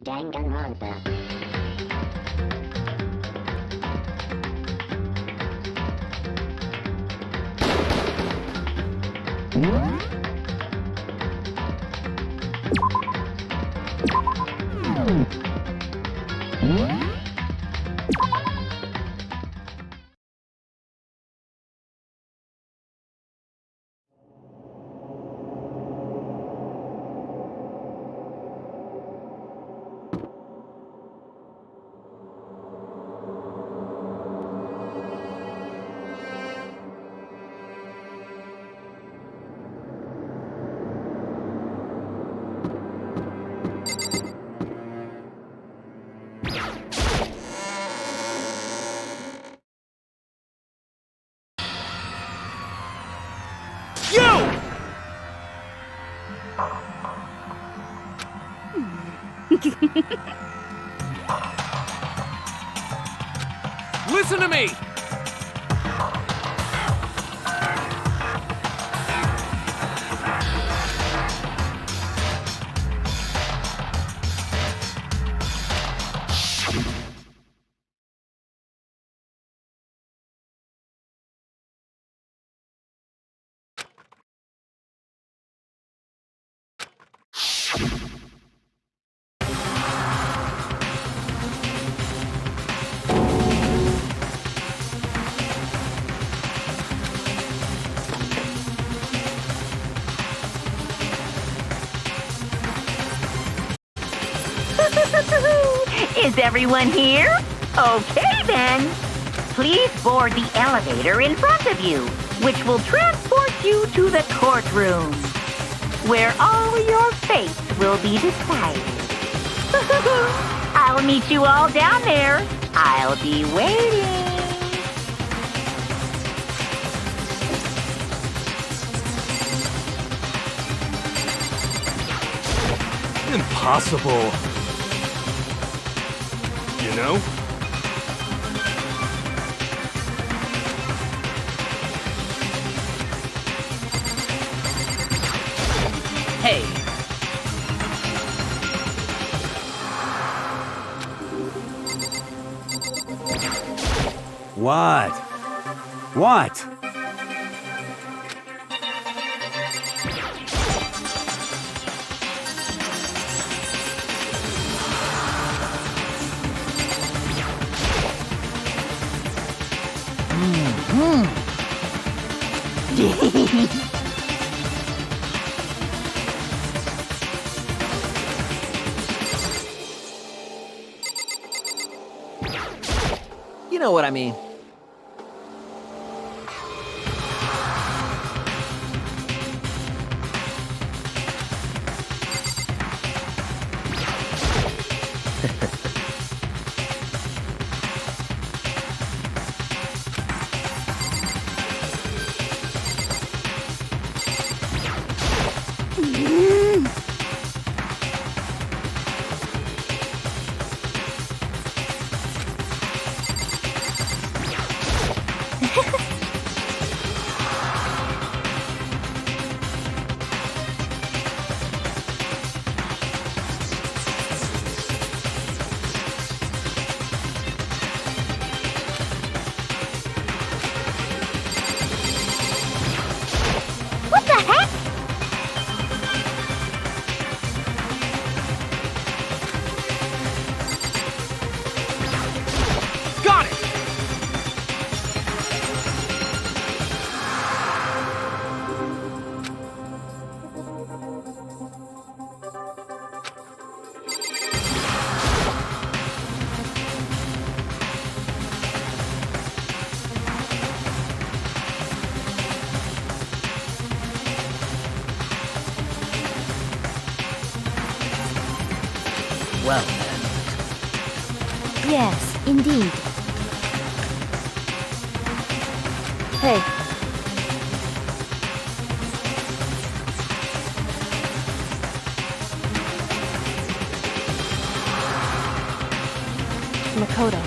Danganronpa. Listen to me! Is everyone here? Okay then. Please board the elevator in front of you, which will transport you to the courtroom, where all your fates will be decided. I'll meet you all down there. I'll be waiting. Impossible. You know? Hey! What? What? You know what I mean. What the heck? Got it! Well then. Yes, indeed. Hey. Makoto.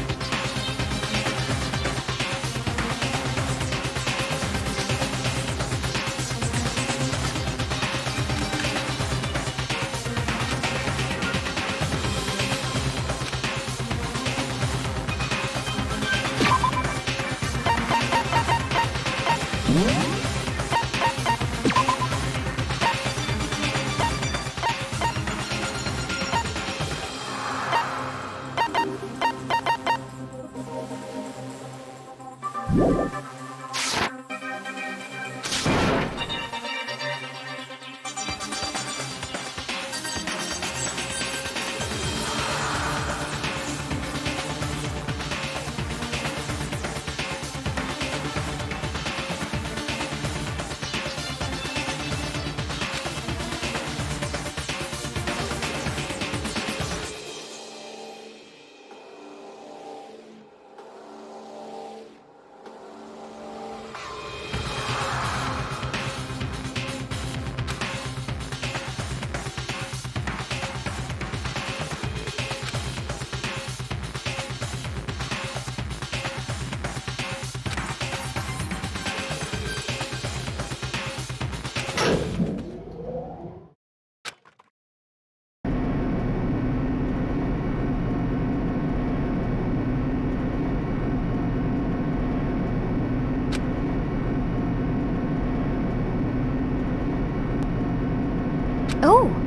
Oh!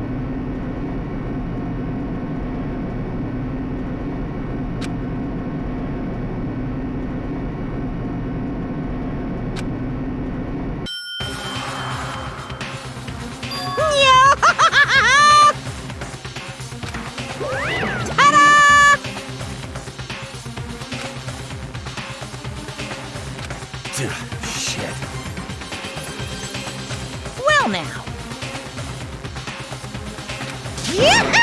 Shit. Well now. Yahoo!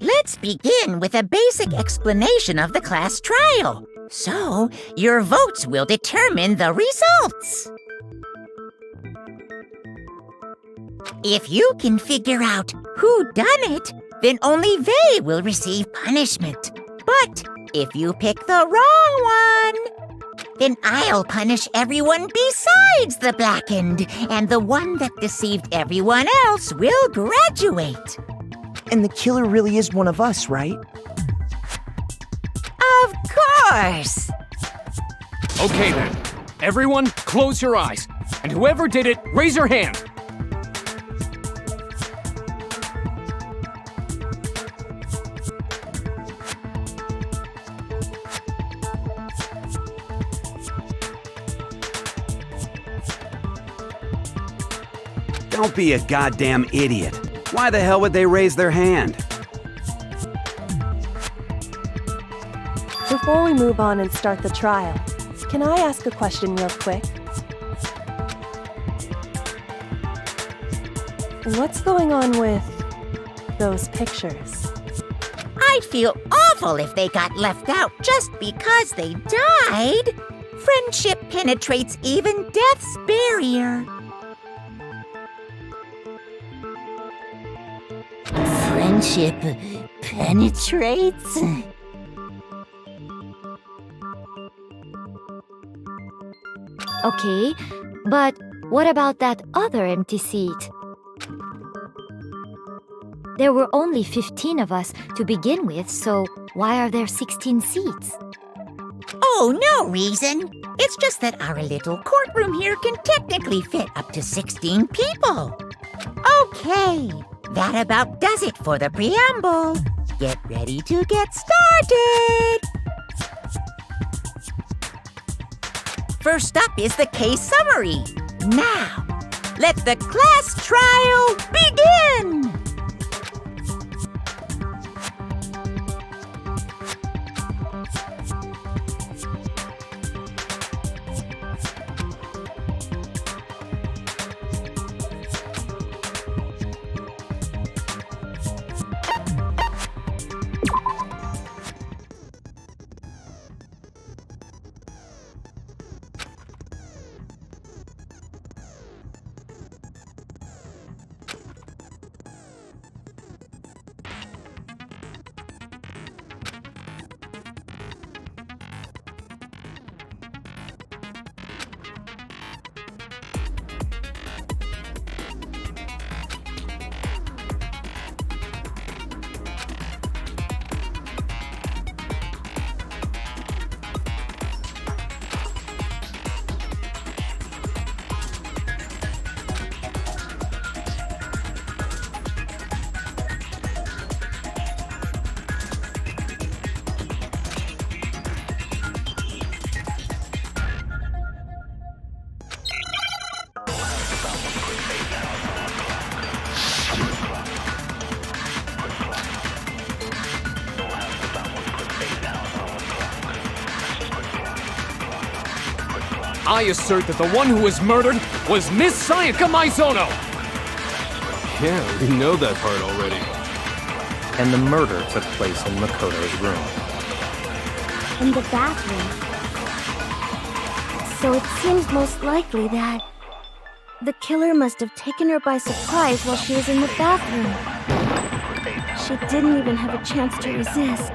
Let's begin with a basic explanation of the class trial. So, your votes will determine the results. If you can figure out who done it, then only they will receive punishment. But if you pick the wrong one, then I'll punish everyone besides the blackened, and the one that deceived everyone else will graduate. And the killer really is one of us, right? Of course! Okay then. Everyone, close your eyes. And whoever did it, raise your hand. Don't be a goddamn idiot. Why the hell would they raise their hand? Before we move on and start the trial, can I ask a question real quick? What's going on with those pictures? I'd feel awful if they got left out just because they died. Friendship penetrates even death's barrier. Friendship penetrates? Okay, but what about that other empty seat? There were only 15 of us to begin with, so why are there 16 seats? Oh, no reason. It's just that our little courtroom here can technically fit up to 16 people. Okay, that about does it for the preamble. Get ready to get started. First up is the case summary. Now, let the class trial begin! I assert that the one who was murdered was Miss Sayaka Maizono! Yeah, we know that part already. And the murder took place in Makoto's room. In the bathroom. So it seems most likely that the killer must have taken her by surprise while she was in the bathroom. She didn't even have a chance to resist.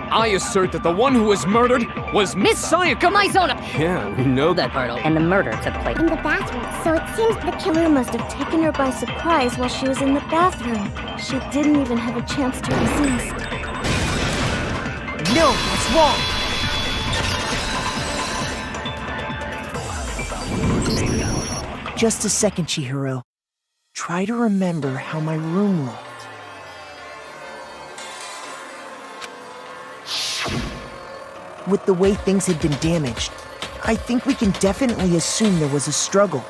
I assert that the one who was murdered was Miss Sayaka Maizono! Yeah, we know that part already. And the murder took place in the bathroom, so it seems the killer must have taken her by surprise while she was in the bathroom. She didn't even have a chance to resist. No, that's wrong! Just a second, Chihiro. Try to remember how my room looked. With the way things had been damaged, I think we can definitely assume there was a struggle.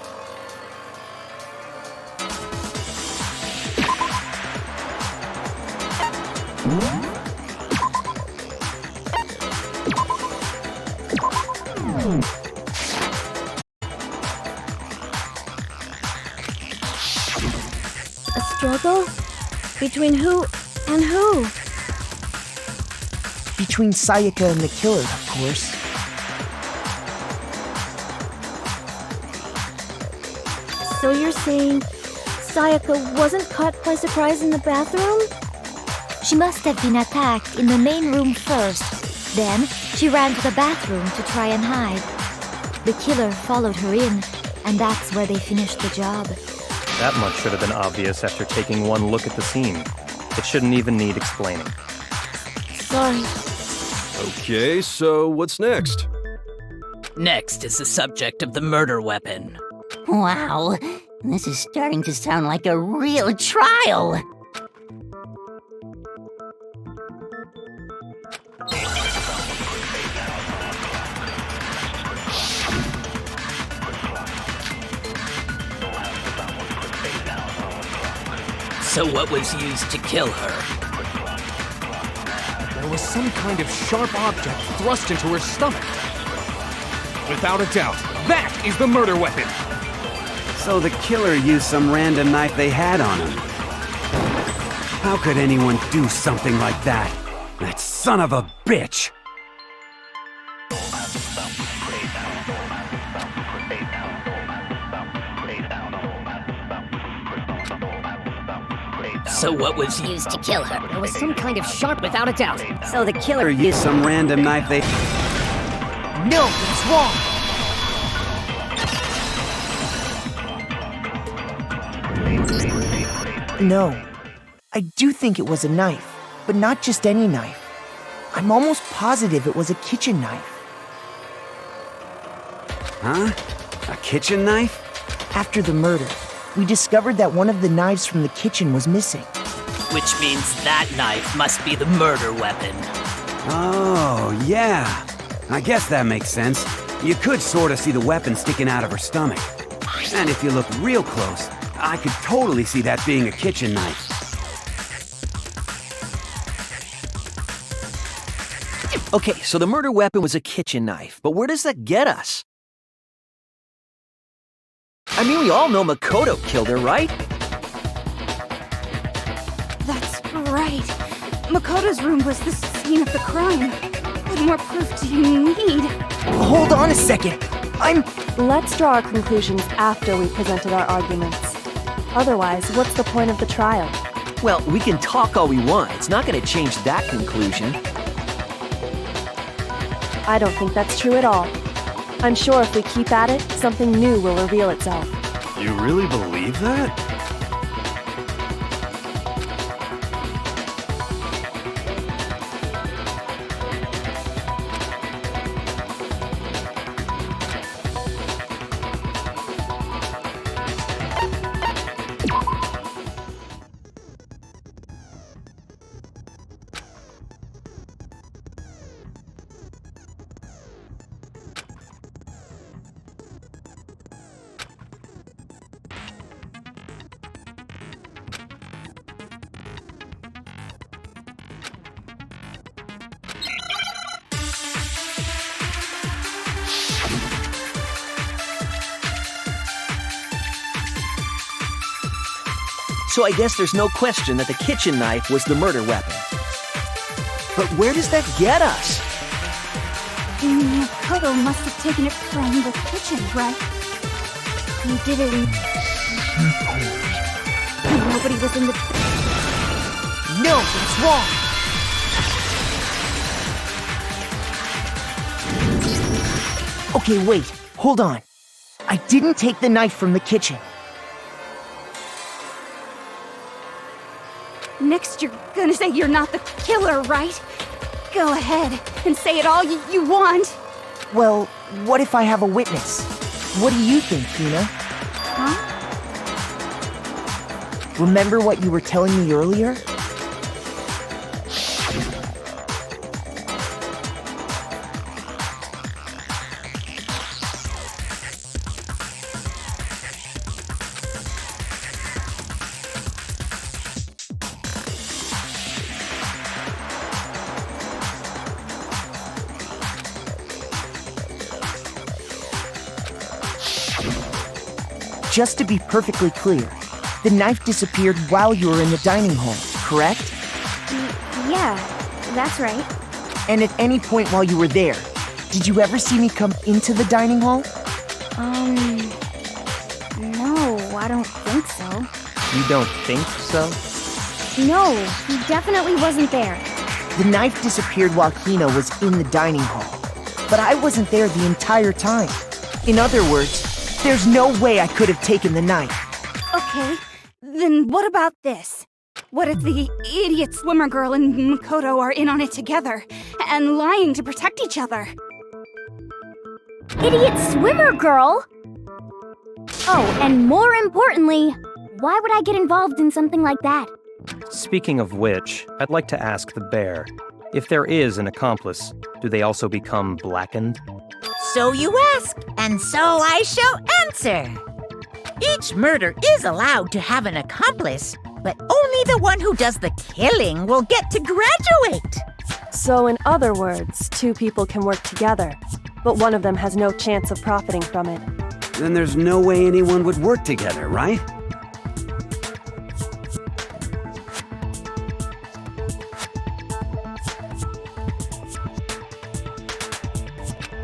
A struggle? Between who and who? Between Sayaka and the killer, of course. So you're saying Sayaka wasn't caught by surprise in the bathroom? She must have been attacked in the main room first. Then, she ran to the bathroom to try and hide. The killer followed her in, and that's where they finished the job. That much should have been obvious after taking one look at the scene. It shouldn't even need explaining. Sorry. Okay, so what's next? Next is the subject of the murder weapon. Wow, this is starting to sound like a real trial. So what was used to kill her? There was some kind of sharp object thrust into her stomach. Without a doubt, that is the murder weapon. So the killer used some random knife they had on him. How could anyone do something like that? That son of a bitch! So what was used to kill her? There was some kind of sharp, without a doubt. So the killer Killer used some random knife they... No, that's wrong! No. I do think it was a knife, but not just any knife. I'm almost positive it was a kitchen knife. Huh? A kitchen knife? After the murder, we discovered that one of the knives from the kitchen was missing. Which means that knife must be the murder weapon. Oh, yeah. I guess that makes sense. You could sort of see the weapon sticking out of her stomach. And if you look real close, I could totally see that being a kitchen knife. Okay, so the murder weapon was a kitchen knife, but where does that get us? I mean, we all know Makoto killed her, right? That's right. Makoto's room was the scene of the crime. What more proof do you need? Hold on a second. Let's draw our conclusions after we presented our arguments. Otherwise, what's the point of the trial? Well, we can talk all we want. It's not going to change that conclusion. I don't think that's true at all. I'm sure if we keep at it, something new will reveal itself. You really believe that? So I guess there's no question that the kitchen knife was the murder weapon. But where does that get us? Makoto must have taken it from the kitchen, right? He did it in... Nobody was in the... No, that's wrong! Okay, wait. Hold on. I didn't take the knife from the kitchen. Next, you're gonna say you're not the killer, right? Go ahead and say it all you want. Well, what if I have a witness? What do you think, Hina? Huh? Remember what you were telling me earlier? Just to be perfectly clear, the knife disappeared while you were in the dining hall, correct? Yeah, that's right. And at any point while you were there, did you ever see me come into the dining hall? No, I don't think so. You don't think so? No, he definitely wasn't there. The knife disappeared while Hina was in the dining hall, but I wasn't there the entire time. In other words, there's no way I could have taken the knife. Okay, then what about this? What if the idiot swimmer girl and Makoto are in on it together, and lying to protect each other? Idiot swimmer girl? Oh, and more importantly, why would I get involved in something like that? Speaking of which, I'd like to ask the bear, if there is an accomplice, do they also become blackened? So you ask, and so I shall answer. Each murder is allowed to have an accomplice, but only the one who does the killing will get to graduate. So in other words, two people can work together, but one of them has no chance of profiting from it. Then there's no way anyone would work together, right?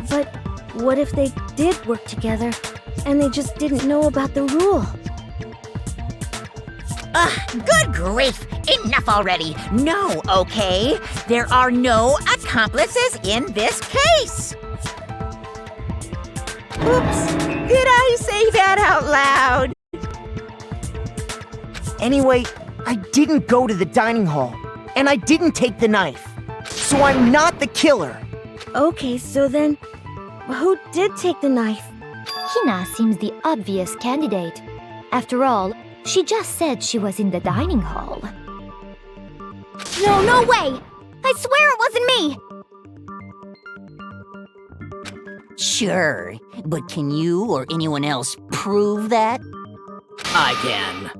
But what if they did work together, and they just didn't know about the rule? Good grief! Enough already! No, okay? There are no accomplices in this case! Oops! Did I say that out loud? Anyway, I didn't go to the dining hall, and I didn't take the knife. So I'm not the killer. Okay, so then, who did take the knife? Hina seems the obvious candidate. After all, she just said she was in the dining hall. No way! I swear it wasn't me! Sure, but can you or anyone else prove that? I can.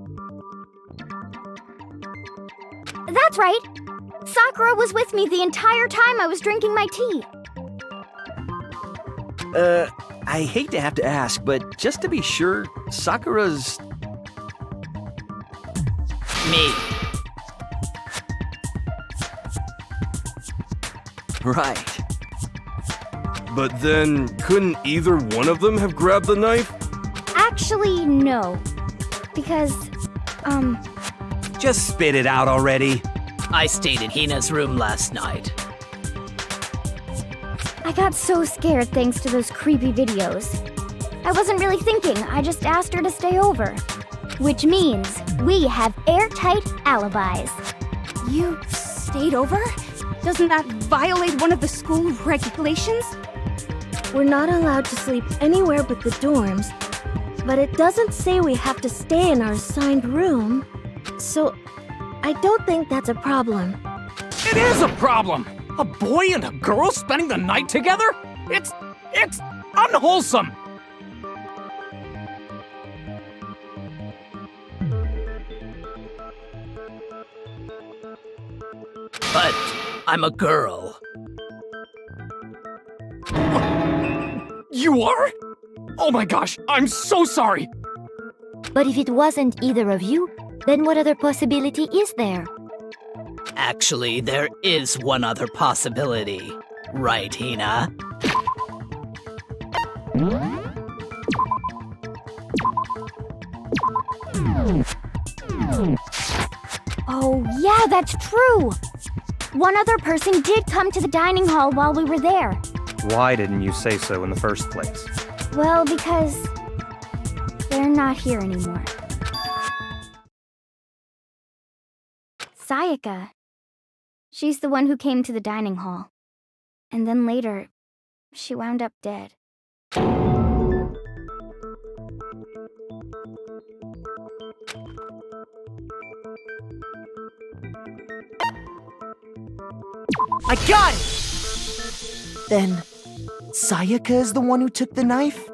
That's right! Sakura was with me the entire time I was drinking my tea. I hate to have to ask, but just to be sure, Sakura's... Me. Right. But then, couldn't either one of them have grabbed the knife? Actually, no. Because, Just spit it out already. I stayed in Hina's room last night. I got so scared thanks to those creepy videos. I wasn't really thinking, I just asked her to stay over. Which means we have airtight alibis. You stayed over? Doesn't that violate one of the school regulations? We're not allowed to sleep anywhere but the dorms, but it doesn't say we have to stay in our assigned room, so I don't think that's a problem. It is a problem! A boy and a girl spending the night together? It's unwholesome! But I'm a girl. You are? Oh my gosh, I'm so sorry! But if it wasn't either of you, then what other possibility is there? Actually, there is one other possibility. Right, Hina? Oh, yeah, that's true! One other person did come to the dining hall while we were there. Why didn't you say so in the first place? Well, because they're not here anymore. Sayaka. She's the one who came to the dining hall. And then later, she wound up dead. I got it! Then, Sayaka is the one who took the knife?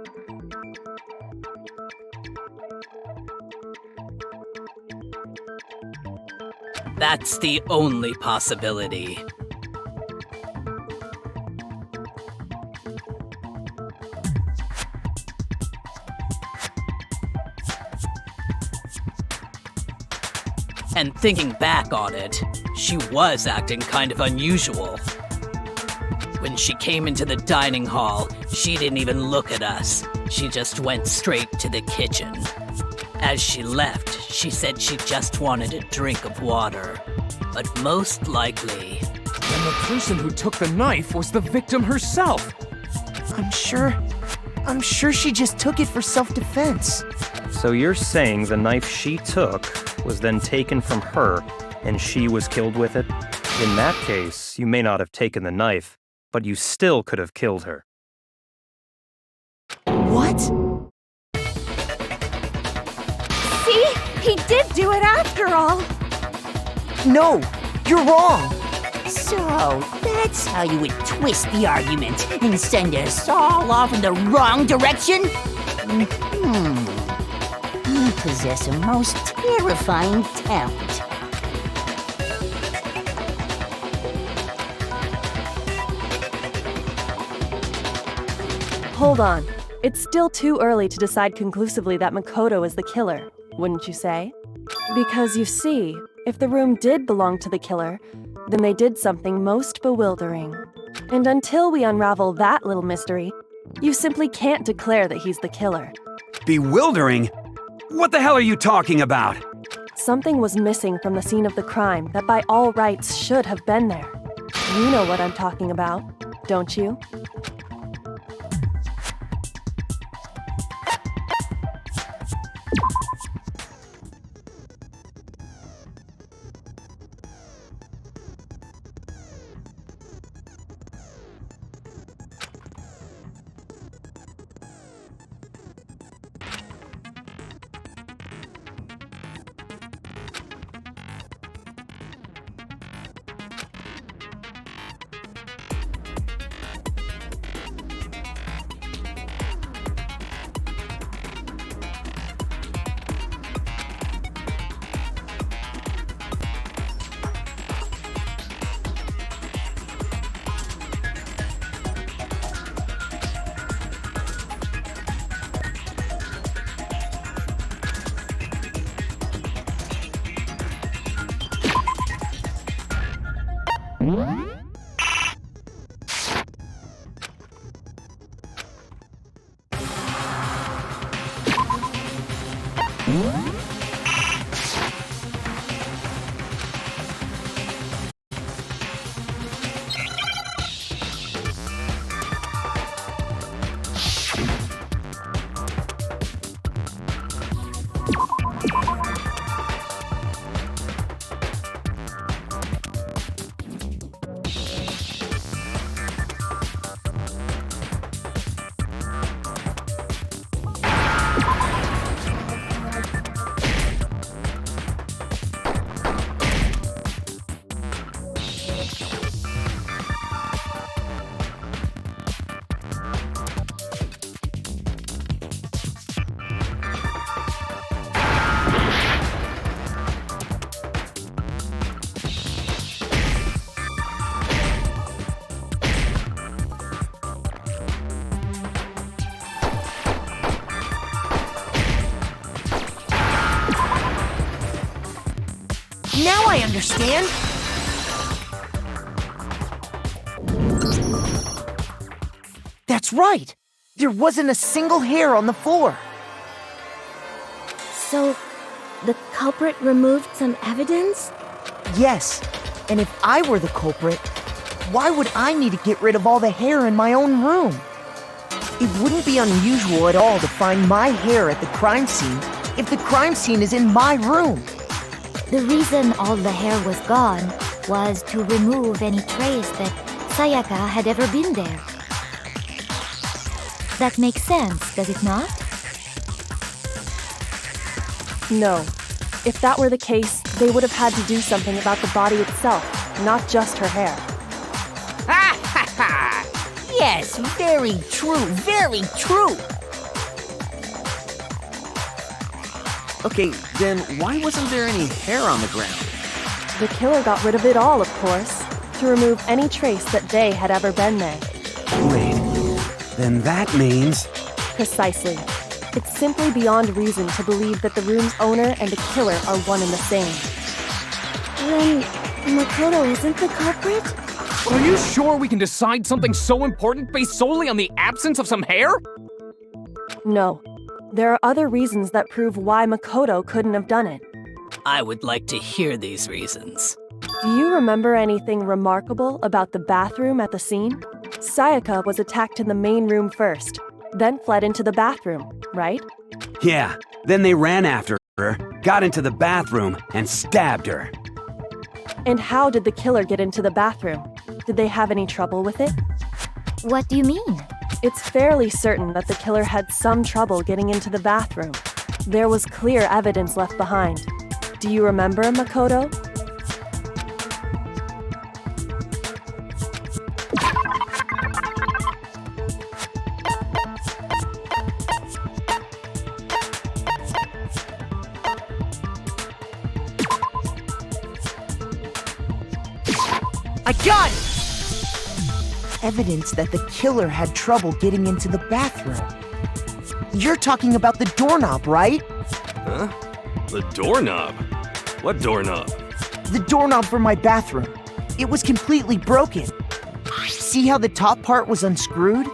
That's the only possibility. And thinking back on it, she was acting kind of unusual. When she came into the dining hall, she didn't even look at us. She just went straight to the kitchen. As she left, she said she just wanted a drink of water. But most likely... And the person who took the knife was the victim herself. I'm sure she just took it for self-defense. So you're saying the knife she took was then taken from her, and she was killed with it? In that case, you may not have taken the knife, but you still could have killed her. What? See? He did do it after all! No, you're wrong! So, that's how you would twist the argument and send us all off in the wrong direction? You possess a most terrifying talent. Hold on. It's still too early to decide conclusively that Makoto is the killer, wouldn't you say? Because you see, if the room did belong to the killer, then they did something most bewildering. And until we unravel that little mystery, you simply can't declare that he's the killer. Bewildering? What the hell are you talking about? Something was missing from the scene of the crime that by all rights should have been there. You know what I'm talking about, don't you? Now I understand! That's right! There wasn't a single hair on the floor! So, the culprit removed some evidence? Yes, and if I were the culprit, why would I need to get rid of all the hair in my own room? It wouldn't be unusual at all to find my hair at the crime scene if the crime scene is in my room. The reason all the hair was gone was to remove any trace that Sayaka had ever been there. That makes sense, does it not? No. If that were the case, they would have had to do something about the body itself, not just her hair. Ha ha ha! Yes, very true, very true! Okay, then why wasn't there any hair on the ground? The killer got rid of it all, of course, to remove any trace that they had ever been there. Wait, then that means... Precisely. It's simply beyond reason to believe that the room's owner and the killer are one and the same. Then Makoto isn't the culprit? Are you sure we can decide something so important based solely on the absence of some hair? No. There are other reasons that prove why Makoto couldn't have done it. I would like to hear these reasons. Do you remember anything remarkable about the bathroom at the scene? Sayaka was attacked in the main room first, then fled into the bathroom, right? Yeah, then they ran after her, got into the bathroom, and stabbed her. And how did the killer get into the bathroom? Did they have any trouble with it? What do you mean? It's fairly certain that the killer had some trouble getting into the bathroom. There was clear evidence left behind. Do you remember, Makoto? I got it! Evidence that the killer had trouble getting into the bathroom. You're talking about the doorknob, right? Huh? The doorknob? What doorknob? The doorknob for my bathroom. It was completely broken. See how the top part was unscrewed?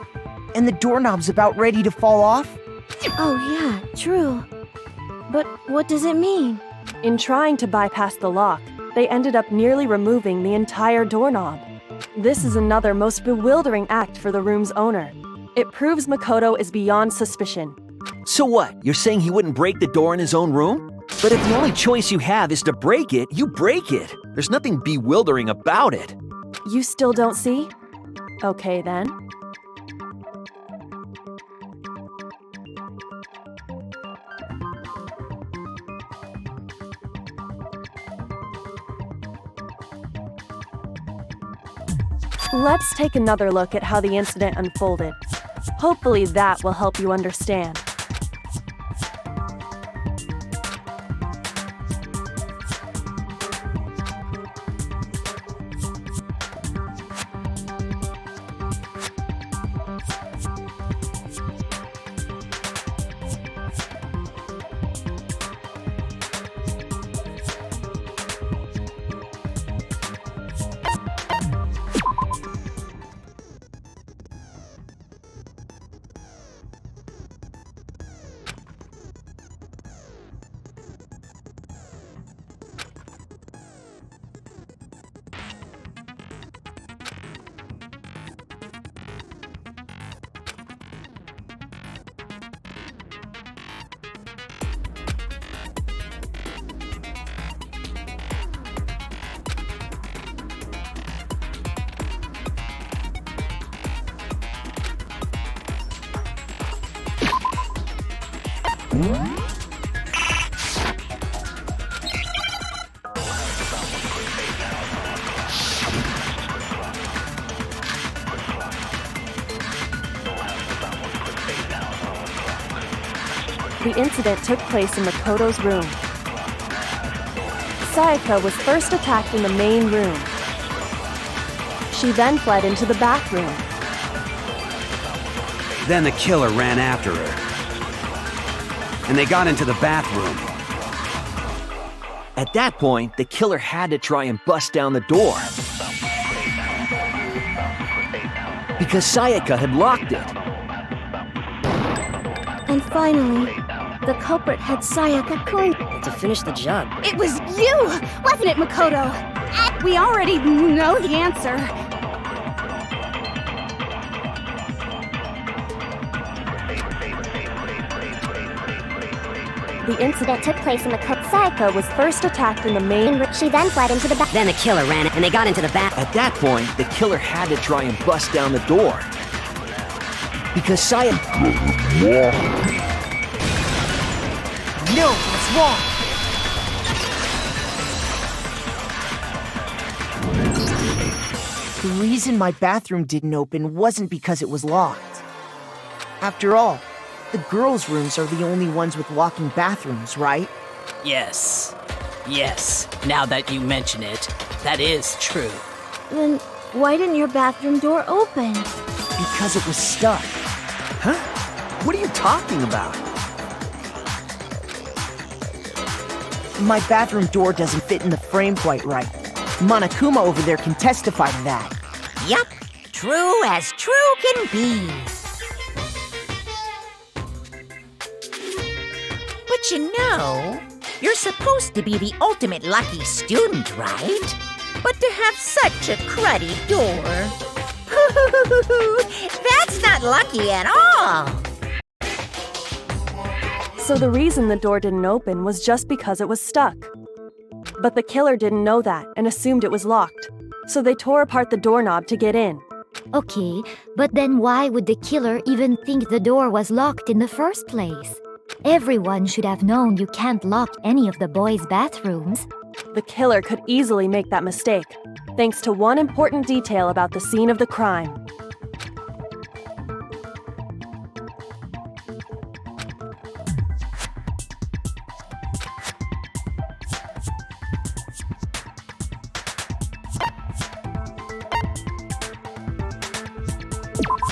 And the doorknob's about ready to fall off? Oh yeah, true. But what does it mean? In trying to bypass the lock, they ended up nearly removing the entire doorknob. This is another most bewildering act for the room's owner. It proves Makoto is beyond suspicion. So what? You're saying he wouldn't break the door in his own room? But if the only choice you have is to break it, you break it. There's nothing bewildering about it. You still don't see? Okay then. Let's take another look at how the incident unfolded. Hopefully that will help you understand. The incident took place in Makoto's room. Sayaka was first attacked in the main room. She then fled into the bathroom. Then the killer ran after her. And they got into the bathroom. At that point, the killer had to try and bust down the door. Because Sayaka had locked it. And finally, the culprit had Sayaka cornered. To finish the job. It was you, wasn't it, Makoto? We already know the answer. The incident took place in the Sayaka was first attacked in the main room. She then fled into the back. Then the killer ran and they got into the back. At that point, the killer had to try and bust down the door. Because Sayaka... No, what's wrong? The reason my bathroom didn't open wasn't because it was locked. After all, the girls' rooms are the only ones with walking bathrooms, right? Yes. Yes. Now that you mention it, that is true. Then why didn't your bathroom door open? Because it was stuck. Huh? What are you talking about? My bathroom door doesn't fit in the frame quite right. Monokuma over there can testify to that. Yup, true as true can be. But you know, you're supposed to be the ultimate lucky student, right? But to have such a cruddy door. That's not lucky at all. So the reason the door didn't open was just because it was stuck. But the killer didn't know that and assumed it was locked. So they tore apart the doorknob to get in. Okay, but then why would the killer even think the door was locked in the first place? Everyone should have known you can't lock any of the boys' bathrooms. The killer could easily make that mistake, thanks to one important detail about the scene of the crime.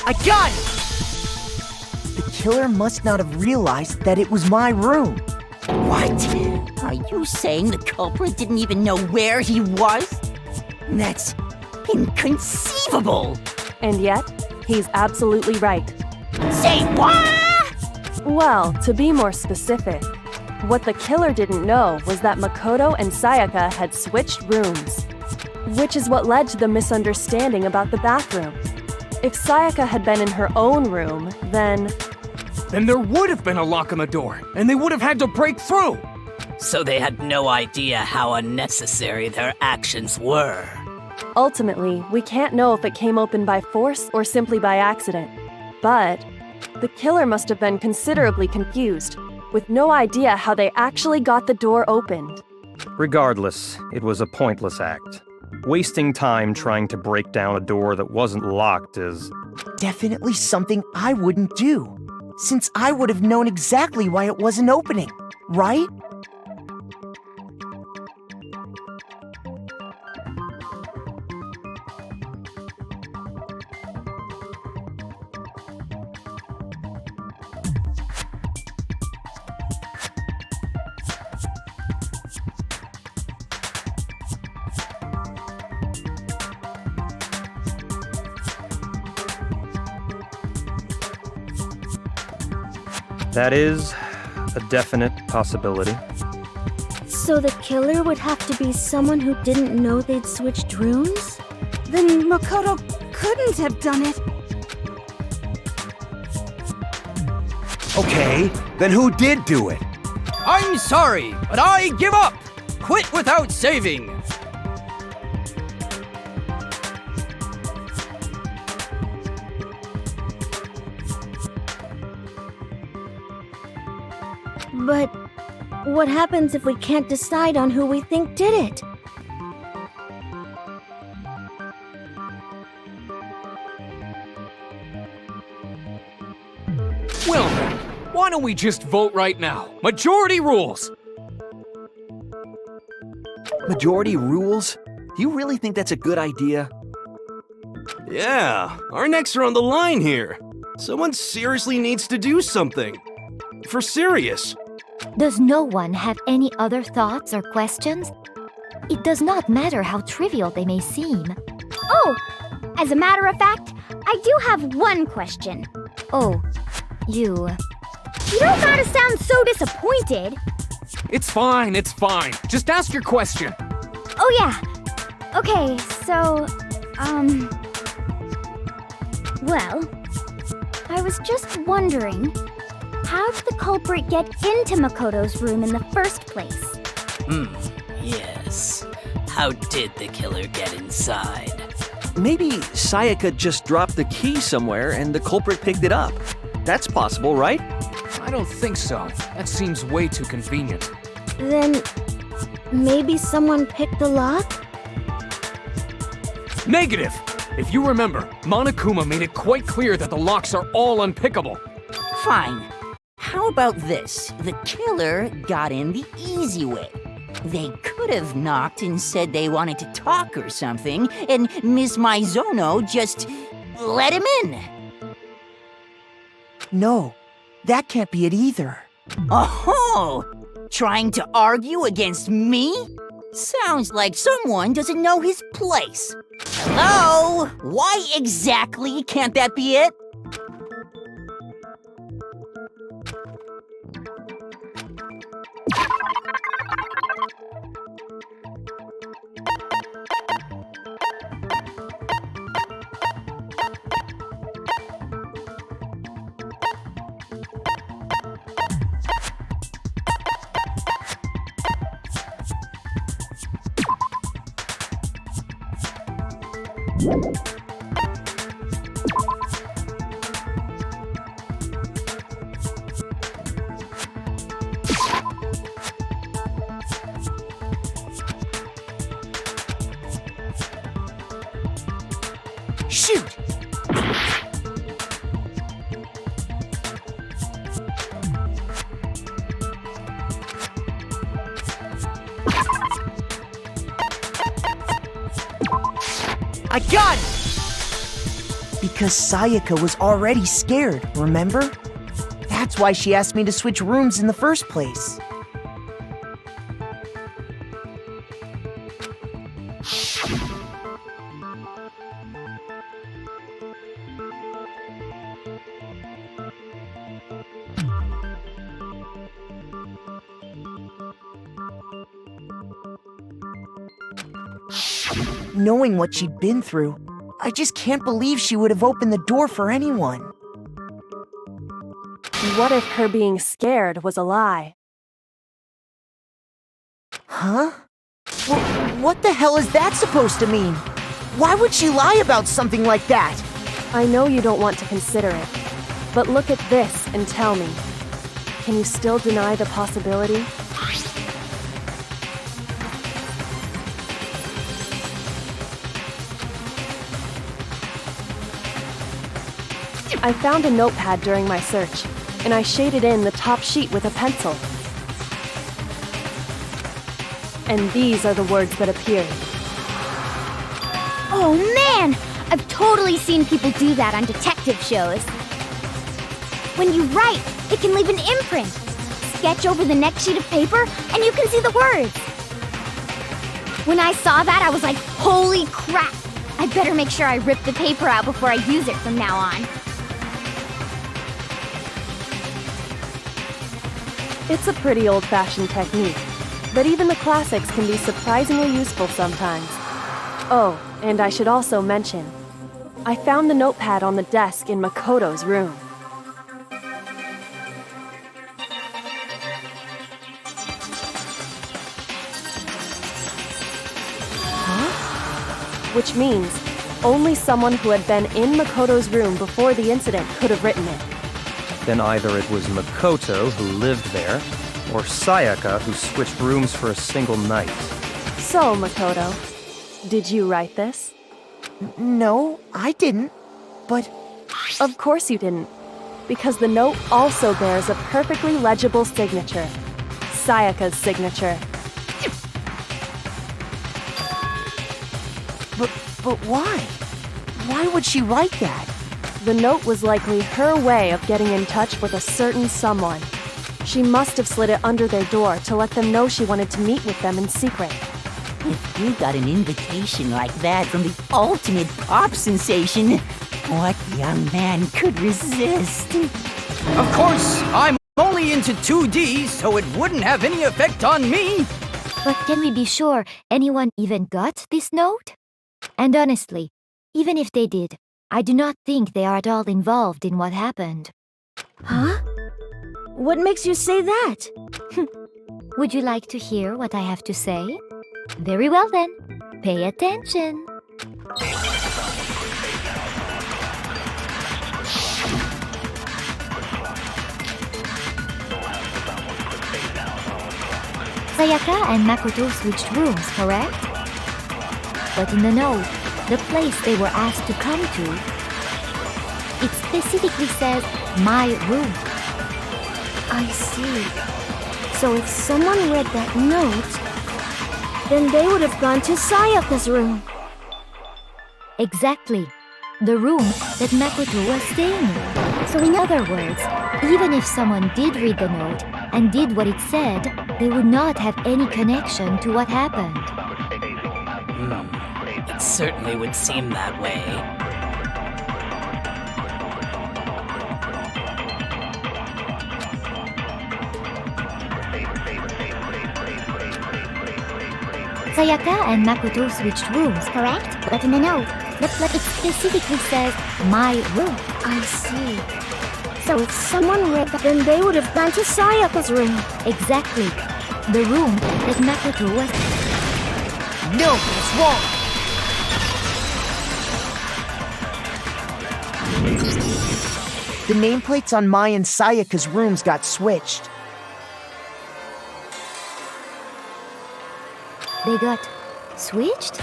A gun! The killer must not have realized that it was my room. What? Are you saying the culprit didn't even know where he was? That's inconceivable. And yet, he's absolutely right. Say what? Well, to be more specific, what the killer didn't know was that Makoto and Sayaka had switched rooms, which is what led to the misunderstanding about the bathroom. If Sayaka had been in her own room, then there would have been a lock on the door, and they would have had to break through. So they had no idea how unnecessary their actions were. Ultimately, we can't know if it came open by force or simply by accident. But the killer must have been considerably confused, with no idea how they actually got the door opened. Regardless, it was a pointless act. Wasting time trying to break down a door that wasn't locked is definitely something I wouldn't do, since I would have known exactly why it wasn't opening, right? That is a definite possibility. So the killer would have to be someone who didn't know they'd switched rooms? Then Makoto couldn't have done it. Okay, then who did do it? I'm sorry, but I give up! Quit without saving! But what happens if we can't decide on who we think did it? Well then, why don't we just vote right now? Majority rules! Majority rules? Do you really think that's a good idea? Yeah, our necks are on the line here. Someone seriously needs to do something. For serious. Does no one have any other thoughts or questions? It does not matter how trivial they may seem. Oh, as a matter of fact, I do have one question. Oh, you... You don't gotta sound so disappointed. It's fine, it's fine. Just ask your question. Oh yeah. Okay, so, well, I was just wondering, how did the culprit get into Makoto's room in the first place? Yes. How did the killer get inside? Maybe Sayaka just dropped the key somewhere and the culprit picked it up. That's possible, right? I don't think so. That seems way too convenient. Then maybe someone picked the lock? Negative! If you remember, Monokuma made it quite clear that the locks are all unpickable. Fine. How about this? The killer got in the easy way. They could have knocked and said they wanted to talk or something, and Miss Maizono just let him in. No, that can't be it either. Oh, trying to argue against me? Sounds like someone doesn't know his place. Hello? Why exactly can't that be it? Shoot! I got it! Because Sayaka was already scared, remember? That's why she asked me to switch rooms in the first place. Knowing what she'd been through, I just can't believe she would have opened the door for anyone. What if her being scared was a lie? Huh? What the hell is that supposed to mean? Why would she lie about something like that? I know you don't want to consider it, but look at this and tell me. Can you still deny the possibility? I found a notepad during my search, and I shaded in the top sheet with a pencil. And these are the words that appeared. Oh man! I've totally seen people do that on detective shows. When you write, it can leave an imprint. Sketch over the next sheet of paper, and you can see the words. When I saw that, I was like, holy crap! I better make sure I rip the paper out before I use it from now on. It's a pretty old-fashioned technique, but even the classics can be surprisingly useful sometimes. Oh, and I should also mention, I found the notepad on the desk in Makoto's room. Huh? Which means only someone who had been in Makoto's room before the incident could have written it. Then either it was Makoto who lived there, or Sayaka who switched rooms for a single night. So, Makoto, did you write this? No, I didn't. But... Of course you didn't. Because the note also bears a perfectly legible signature. Sayaka's signature. But why? Why would she write that? The note was likely her way of getting in touch with a certain someone. She must have slid it under their door to let them know she wanted to meet with them in secret. If you got an invitation like that from the ultimate pop sensation, what young man could resist? Of course, I'm only into 2D, so it wouldn't have any effect on me. But can we be sure anyone even got this note? And honestly, even if they did, I do not think they are at all involved in what happened. Huh? What makes you say that? Would you like to hear what I have to say? Very well then, pay attention. Sayaka and Makoto switched rooms, correct? But in the note, the place they were asked to come to, it specifically says, my room. I see. So if someone read that note, then they would have gone to Sayaka's room. Exactly. The room that Makoto was staying in. So in other words, even if someone did read the note, and did what it said, they would not have any connection to what happened. It certainly would seem that way. Sayaka and Makoto switched rooms, correct? But in the note, it specifically says, my room. I see. So if someone read that, then they would have gone to Sayaka's room. Exactly. The room that Makoto was... No, that's wrong! The nameplates on Mai and Sayaka's rooms got switched. They got switched?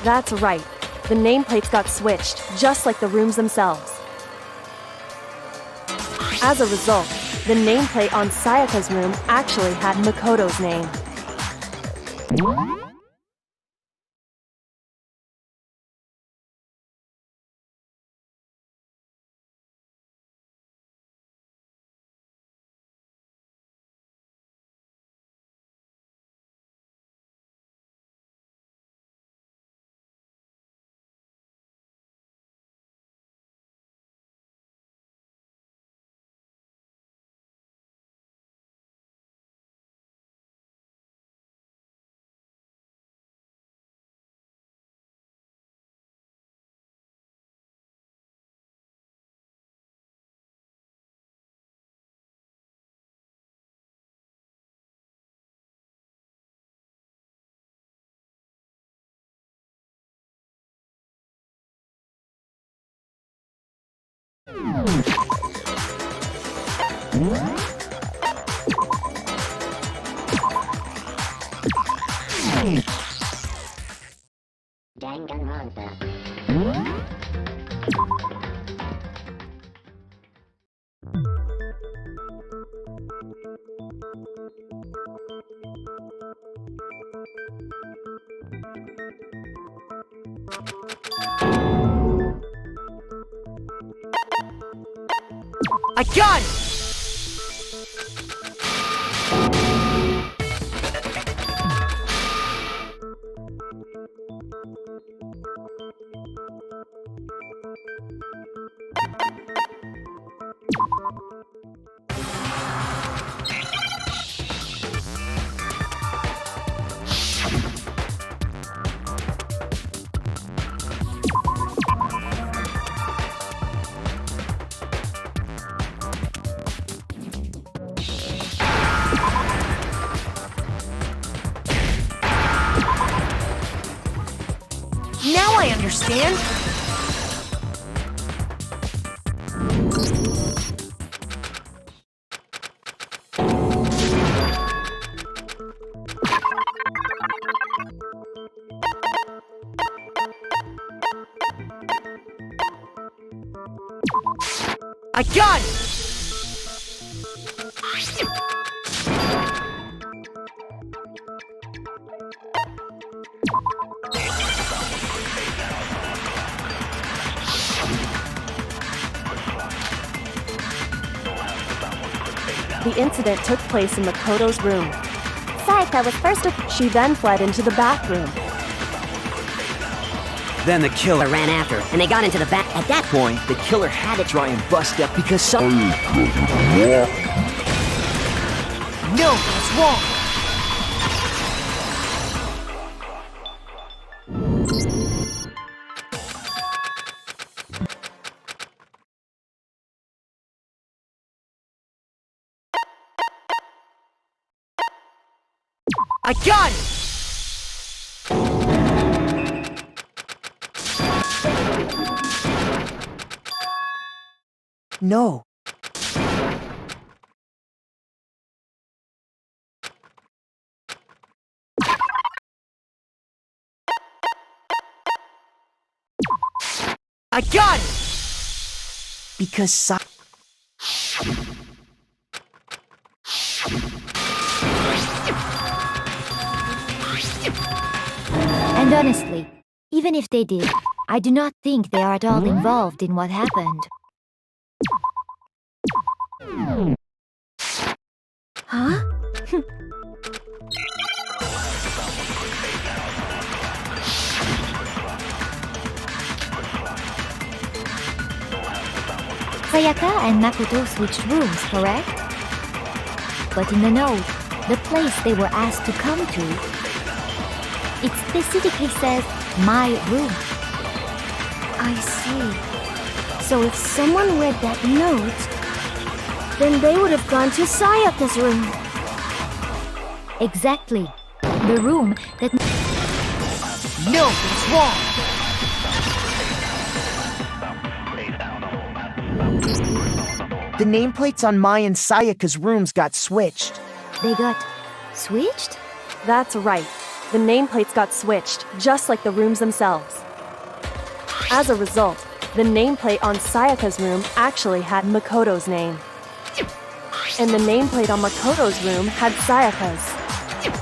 That's right. The nameplates got switched, just like the rooms themselves. As a result, the nameplate on Sayaka's room actually had Makoto's name. Danganronpa. I got it! Now I understand! I got it! The incident took place in Makoto's room. Sayaka was first to... She then fled into the bathroom. Then the killer Ran after, and they got into the back. At that point, the killer had to try and bust up because some... No, that's wrong! I got it! No. I got it! Because And honestly, even if they did, I do not think they are at all involved in what happened. Huh? Sayaka and Makoto switched rooms, correct? But in the note, the place they were asked to come to, it specifically says, my room. I see. So if someone read that note, then they would have gone to Sayaka's room. Exactly. The room that... No, it's wrong! The nameplates on Mai and Sayaka's rooms got switched. They got switched? That's right. The nameplates got switched, just like the rooms themselves. As a result, the nameplate on Sayaka's room actually had Makoto's name. And the nameplate on Makoto's room had Sayaka's.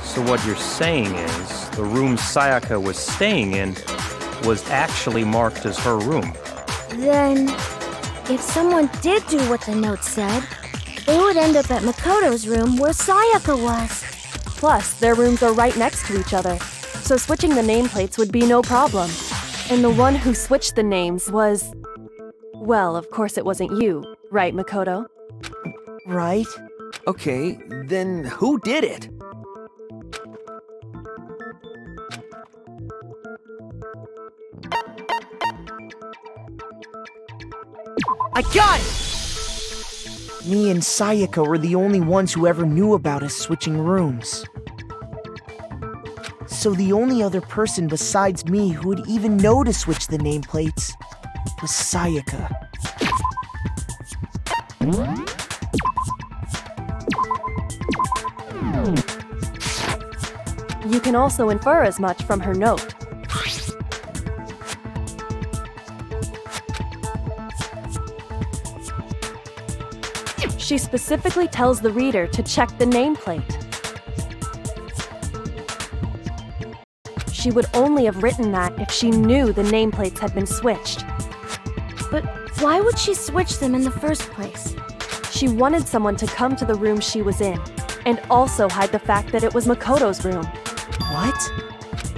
So what you're saying is, the room Sayaka was staying in was actually marked as her room. Then, if someone did do what the note said, they would end up at Makoto's room where Sayaka was. Plus, their rooms are right next to each other, so switching the nameplates would be no problem. And the one who switched the names was... Well, of course it wasn't you, right, Makoto? Right? Okay, then who did it? I got it! Me and Sayaka were the only ones who ever knew about us switching rooms. So the only other person besides me who would even know to switch the nameplates was Sayaka. You can also infer as much from her note. She specifically tells the reader to check the nameplate. She would only have written that if she knew the nameplates had been switched. But why would she switch them in the first place? She wanted someone to come to the room she was in, and also hide the fact that it was Makoto's room. What?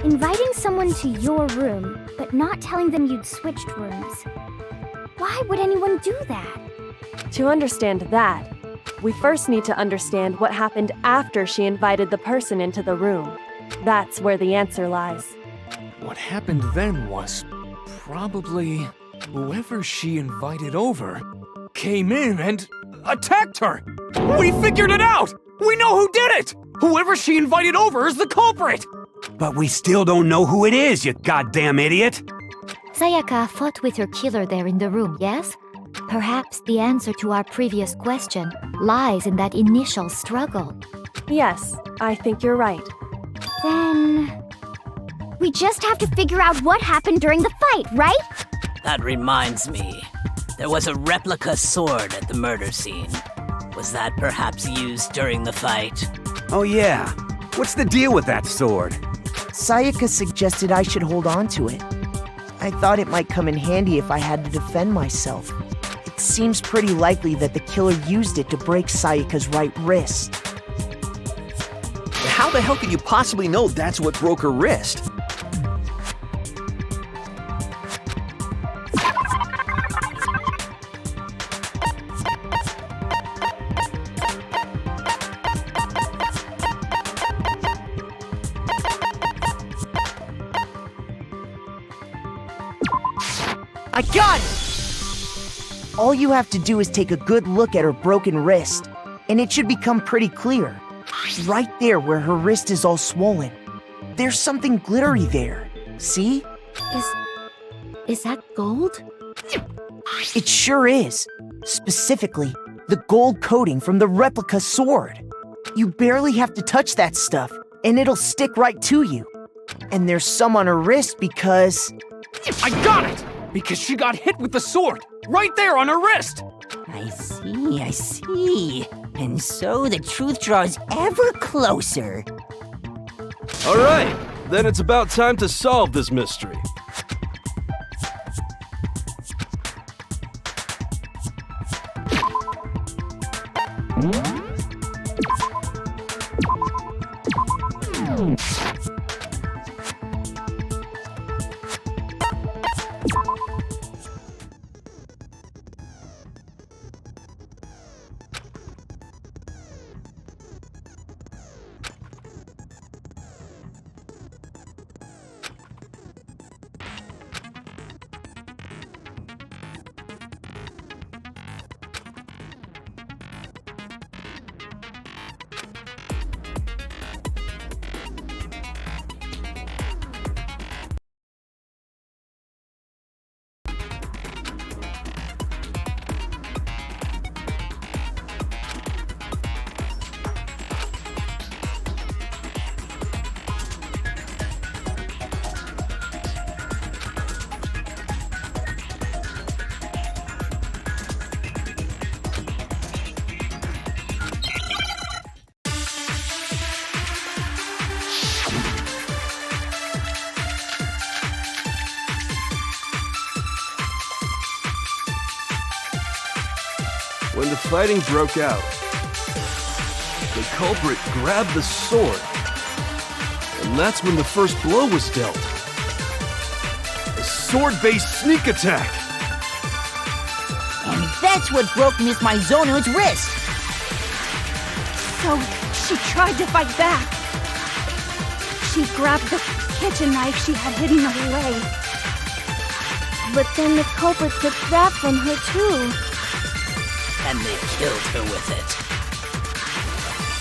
Inviting someone to your room, but not telling them you'd switched rooms. Why would anyone do that? To understand that, we first need to understand what happened after she invited the person into the room. That's where the answer lies. What happened then was probably whoever she invited over came in and attacked her. We figured it out! We know who did it! Whoever she invited over is the culprit! But we still don't know who it is, you goddamn idiot! Sayaka fought with her killer there in the room, yes? Perhaps the answer to our previous question lies in that initial struggle. Yes, I think you're right. Then... we just have to figure out what happened during the fight, right? That reminds me. There was a replica sword at the murder scene. Was that perhaps used during the fight? Oh yeah. What's the deal with that sword? Sayaka suggested I should hold on to it. I thought it might come in handy if I had to defend myself. It seems pretty likely that the killer used it to break Sayaka's right wrist. How the hell could you possibly know that's what broke her wrist? I got it! All you have to do is take a good look at her broken wrist, and it should become pretty clear. Right there where her wrist is all swollen. There's something glittery there. See? Is that gold? It sure is. Specifically, the gold coating from the replica sword. You barely have to touch that stuff, and it'll stick right to you. And there's some on her wrist because... I got it! Because she got hit with the sword, right there on her wrist! I see. And so the truth draws ever closer. All right, then it's about time to solve this mystery. When the fighting broke out, the culprit grabbed the sword, and that's when the first blow was dealt. A sword-based sneak attack! And that's what broke Miss Maizono's wrist. So, she tried to fight back. She grabbed the kitchen knife she had hidden away. But then the culprit took that from her too. And they killed her with it.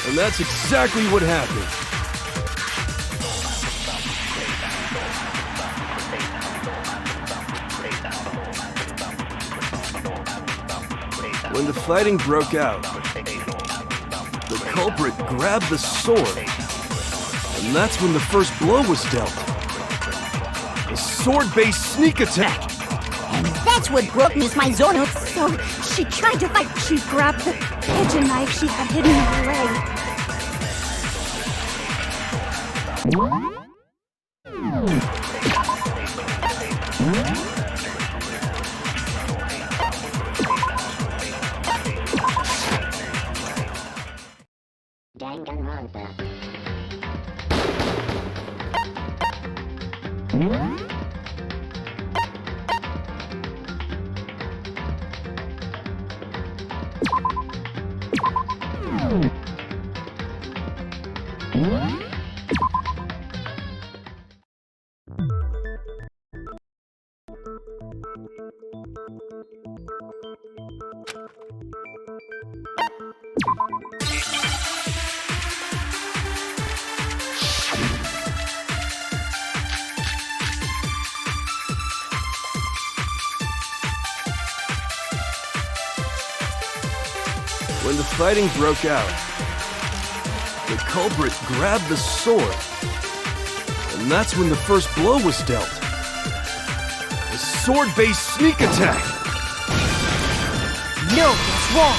And that's exactly what happened. When the fighting broke out, the culprit grabbed the sword, and that's when the first blow was dealt. A sword-based sneak attack! And that's what broke Miss Maizono's. So, she tried to fight. She grabbed the kitchen knife she had hidden away. Danganronpa. When the fighting broke out, the culprit grabbed the sword, and that's when the first blow was dealt. A sword-based sneak attack! No, that's wrong.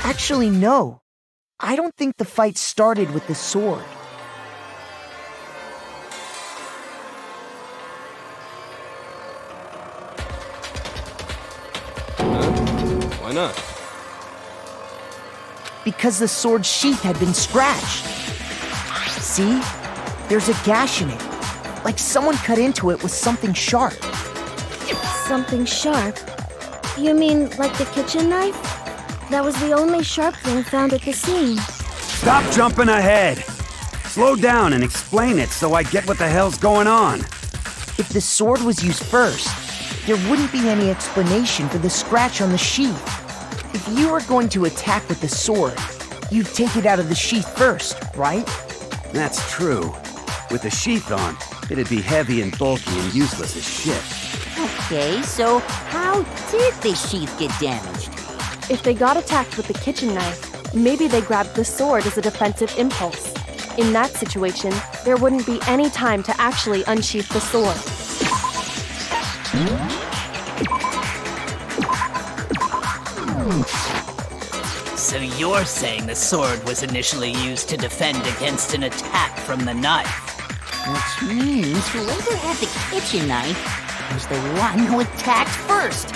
Actually, no. I don't think the fight started with the sword. Why not? Because the sword's sheath had been scratched. See? There's a gash in it. Like someone cut into it with something sharp. Something sharp? You mean like the kitchen knife? That was the only sharp thing found at the scene. Stop jumping ahead! Slow down and explain it so I get what the hell's going on. If the sword was used first, there wouldn't be any explanation for the scratch on the sheath. If you were going to attack with the sword, you'd take it out of the sheath first, right? That's true. With the sheath on, it'd be heavy and bulky and useless as shit. Okay, so how did the sheath get damaged? If they got attacked with the kitchen knife, maybe they grabbed the sword as a defensive impulse. In that situation, there wouldn't be any time to actually unsheath the sword. So you're saying the sword was initially used to defend against an attack from the knife? Which means whoever had the kitchen knife was the one who attacked first.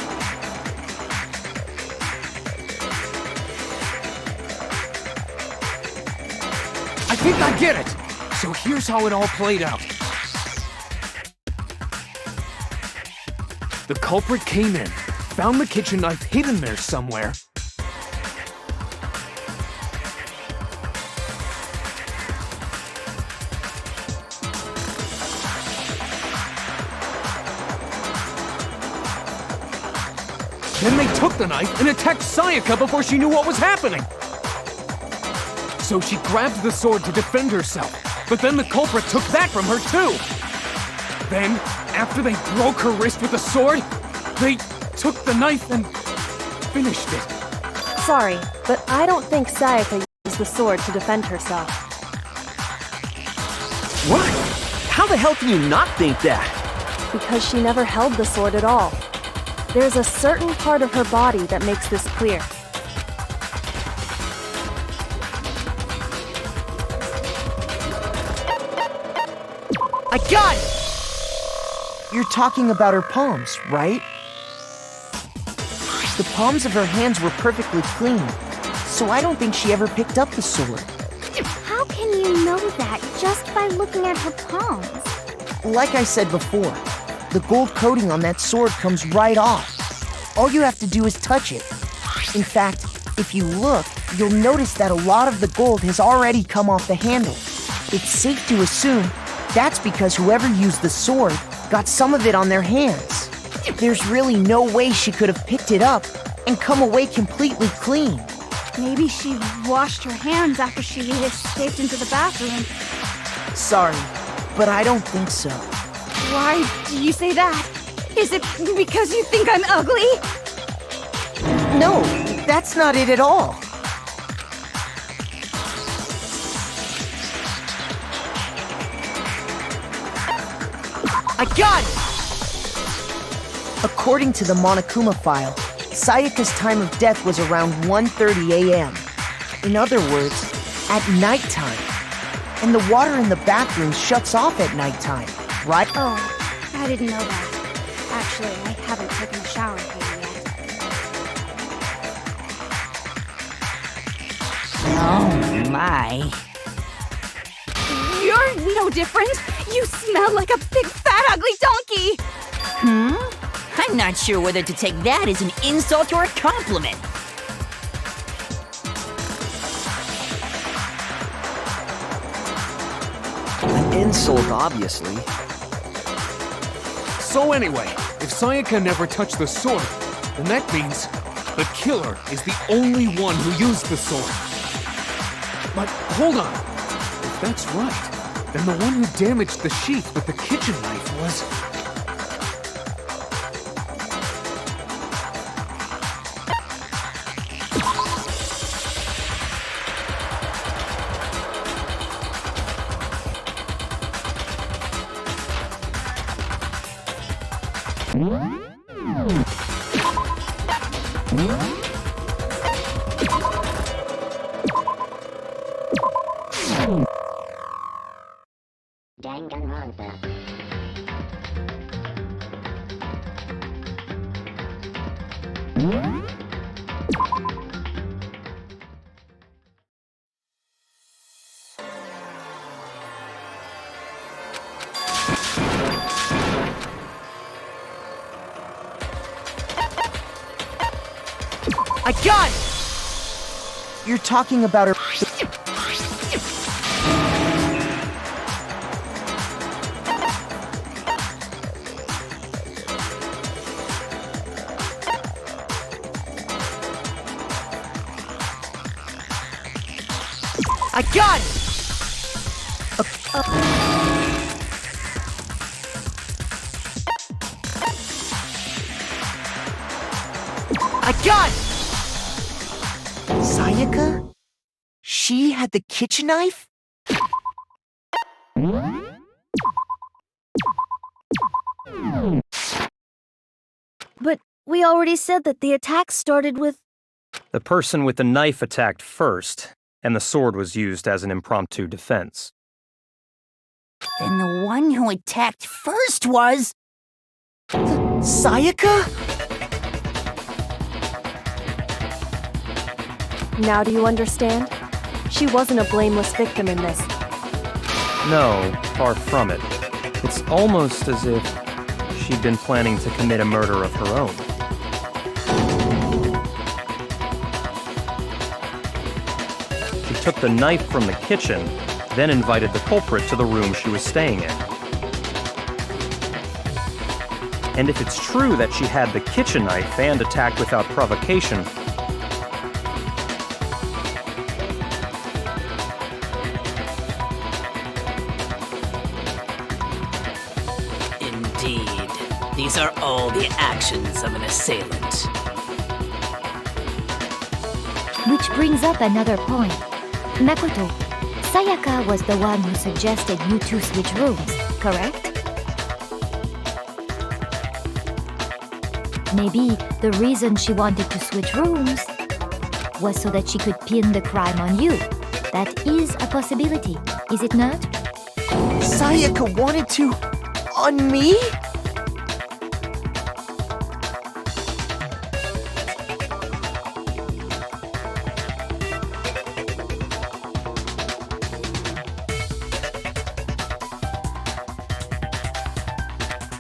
think I get it! So here's how it all played out. The culprit came in, found the kitchen knife hidden there somewhere. Then they took the knife and attacked Sayaka before she knew what was happening. So she grabbed the sword to defend herself, but then the culprit took that from her too. Then, after they broke her wrist with the sword, they took the knife and finished it. Sorry, but I don't think Sayaka used the sword to defend herself. What? How the hell can you not think that? Because she never held the sword at all. There's a certain part of her body that makes this clear. I got it! You're talking about her palms, right? The palms of her hands were perfectly clean, so I don't think she ever picked up the sword. How can you know that just by looking at her palms? Like I said before, the gold coating on that sword comes right off. All you have to do is touch it. In fact, if you look, you'll notice that a lot of the gold has already come off the handle. It's safe to assume that's because whoever used the sword got some of it on their hands. There's really no way she could have picked it up and come away completely clean. Maybe she washed her hands after she escaped into the bathroom. Sorry, but I don't think so. Why do you say that? Is it because you think I'm ugly? No, that's not it at all. I got it! According to the Monokuma file, Sayaka's time of death was around 1:30 a.m. In other words, at nighttime. And the water in the bathroom shuts off at nighttime, right? Oh, I didn't know that. Actually, I haven't taken a shower here yet. Oh my. You're no different. You smell like a big fat ugly donkey. I'm not sure whether to take that as an insult or a compliment. An insult, obviously. So anyway, if Sayaka never touched the sword, then that means the killer is the only one who used the sword. But hold on. If that's right, then the one who damaged the sheath with the kitchen knife was... Danganronpa. I got it! You're talking about her... I got it! I got it! Sayaka? She had the kitchen knife? But we already said that the attack started with... The person with the knife attacked first, and the sword was used as an impromptu defense. Then the one who attacked first was... Sayaka? Now do you understand? She wasn't a blameless victim in this. No, far from it. It's almost as if she'd been planning to commit a murder of her own. She took the knife from the kitchen, then invited the culprit to the room she was staying in. And if it's true that she had the kitchen knife and attacked without provocation, Indeed, these are all the actions of an assailant. Which brings up another point. Makoto, Sayaka was the one who suggested you two switch rooms, correct? Maybe the reason she wanted to switch rooms was so that she could pin the crime on you. That is a possibility, is it not? Sayaka wanted to... on me?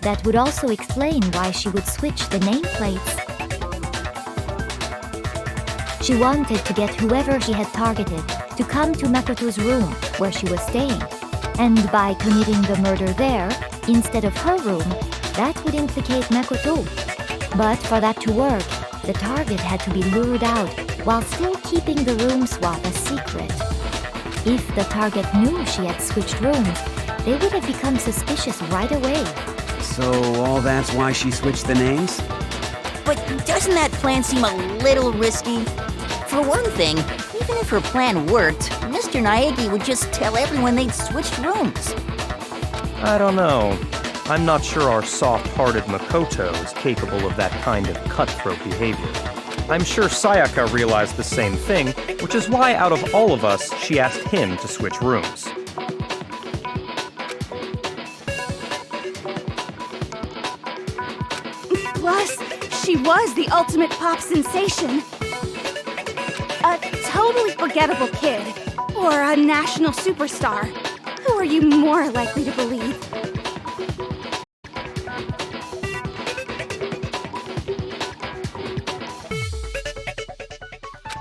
That would also explain why she would switch the nameplates. She wanted to get whoever she had targeted to come to Makoto's room where she was staying. And by committing the murder there, instead of her room, that would implicate Makoto. But for that to work, the target had to be lured out while still keeping the room swap a secret. If the target knew she had switched rooms, they would have become suspicious right away. So all that's why she switched the names? But doesn't that plan seem a little risky? For one thing, even if her plan worked, Mr. Naegi would just tell everyone they'd switched rooms. I don't know. I'm not sure our soft-hearted Makoto is capable of that kind of cutthroat behavior. I'm sure Sayaka realized the same thing, which is why out of all of us, she asked him to switch rooms. Plus, she was the ultimate pop sensation. A totally forgettable kid, or a national superstar. Who are you more likely to believe?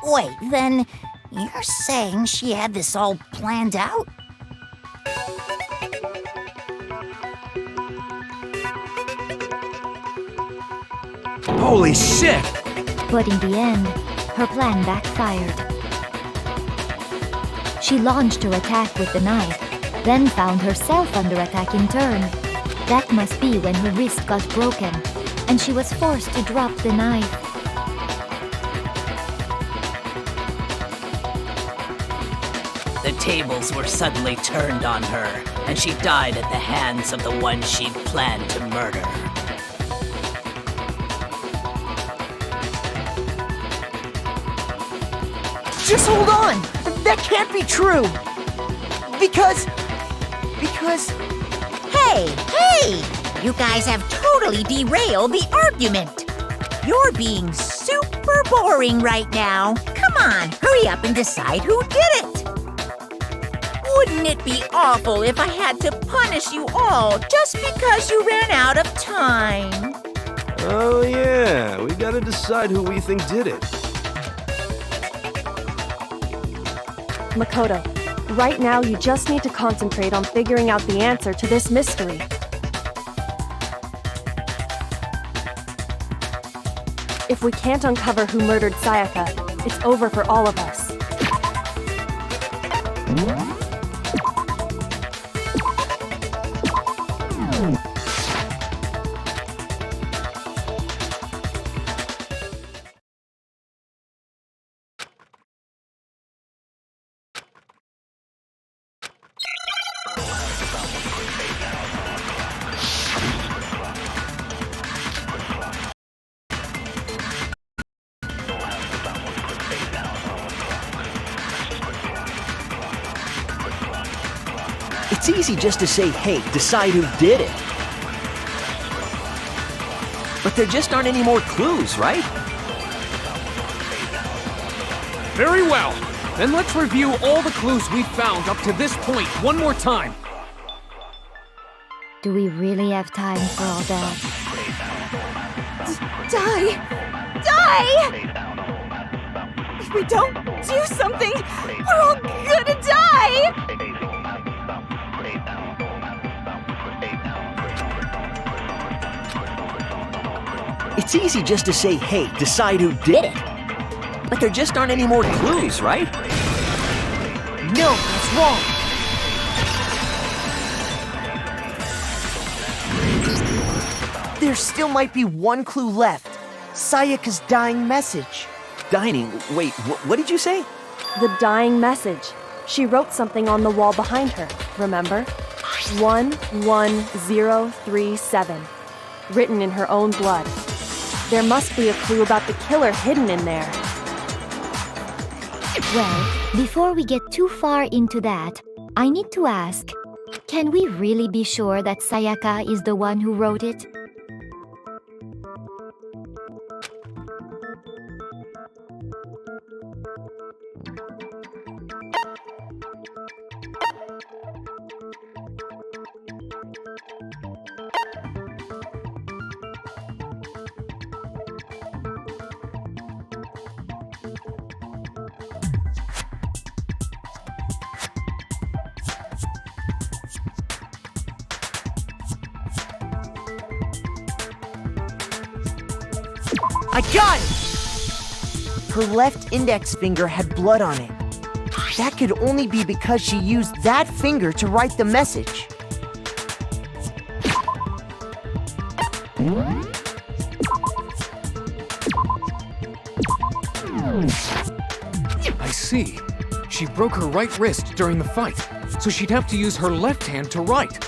Wait, then you're saying she had this all planned out? Holy shit! But in the end, her plan backfired. She launched her attack with the knife, then found herself under attack in turn. That must be when her wrist got broken, and she was forced to drop the knife. The tables were suddenly turned on her, and she died at the hands of the one she'd planned to murder. Just hold on! That can't be true! Because... Hey! You guys have totally derailed the argument! You're being super boring right now. Come on, hurry up and decide who did it! Wouldn't it be awful if I had to punish you all just because you ran out of time? Oh yeah, we gotta decide who we think did it. Makoto, right now you just need to concentrate on figuring out the answer to this mystery. If we can't uncover who murdered Sayaka, it's over for all of us. It's easy just to say, hey, decide who did it. But there just aren't any more clues, right? Very well. Then let's review all the clues we've found up to this point one more time. Do we really have time for all that? Die! If we don't do something, we're all gonna die! It's easy just to say, hey, decide who did it. But there just aren't any more clues, right? No, that's wrong. There still might be one clue left. Sayaka's dying message. Dining? Wait, what did you say? The dying message. She wrote something on the wall behind her, remember? 11037. Written in her own blood. There must be a clue about the killer hidden in there. Well, before we get too far into that, I need to ask, can we really be sure that Sayaka is the one who wrote it? I got it! Her left index finger had blood on it. That could only be because she used that finger to write the message. I see. She broke her right wrist during the fight, so she'd have to use her left hand to write.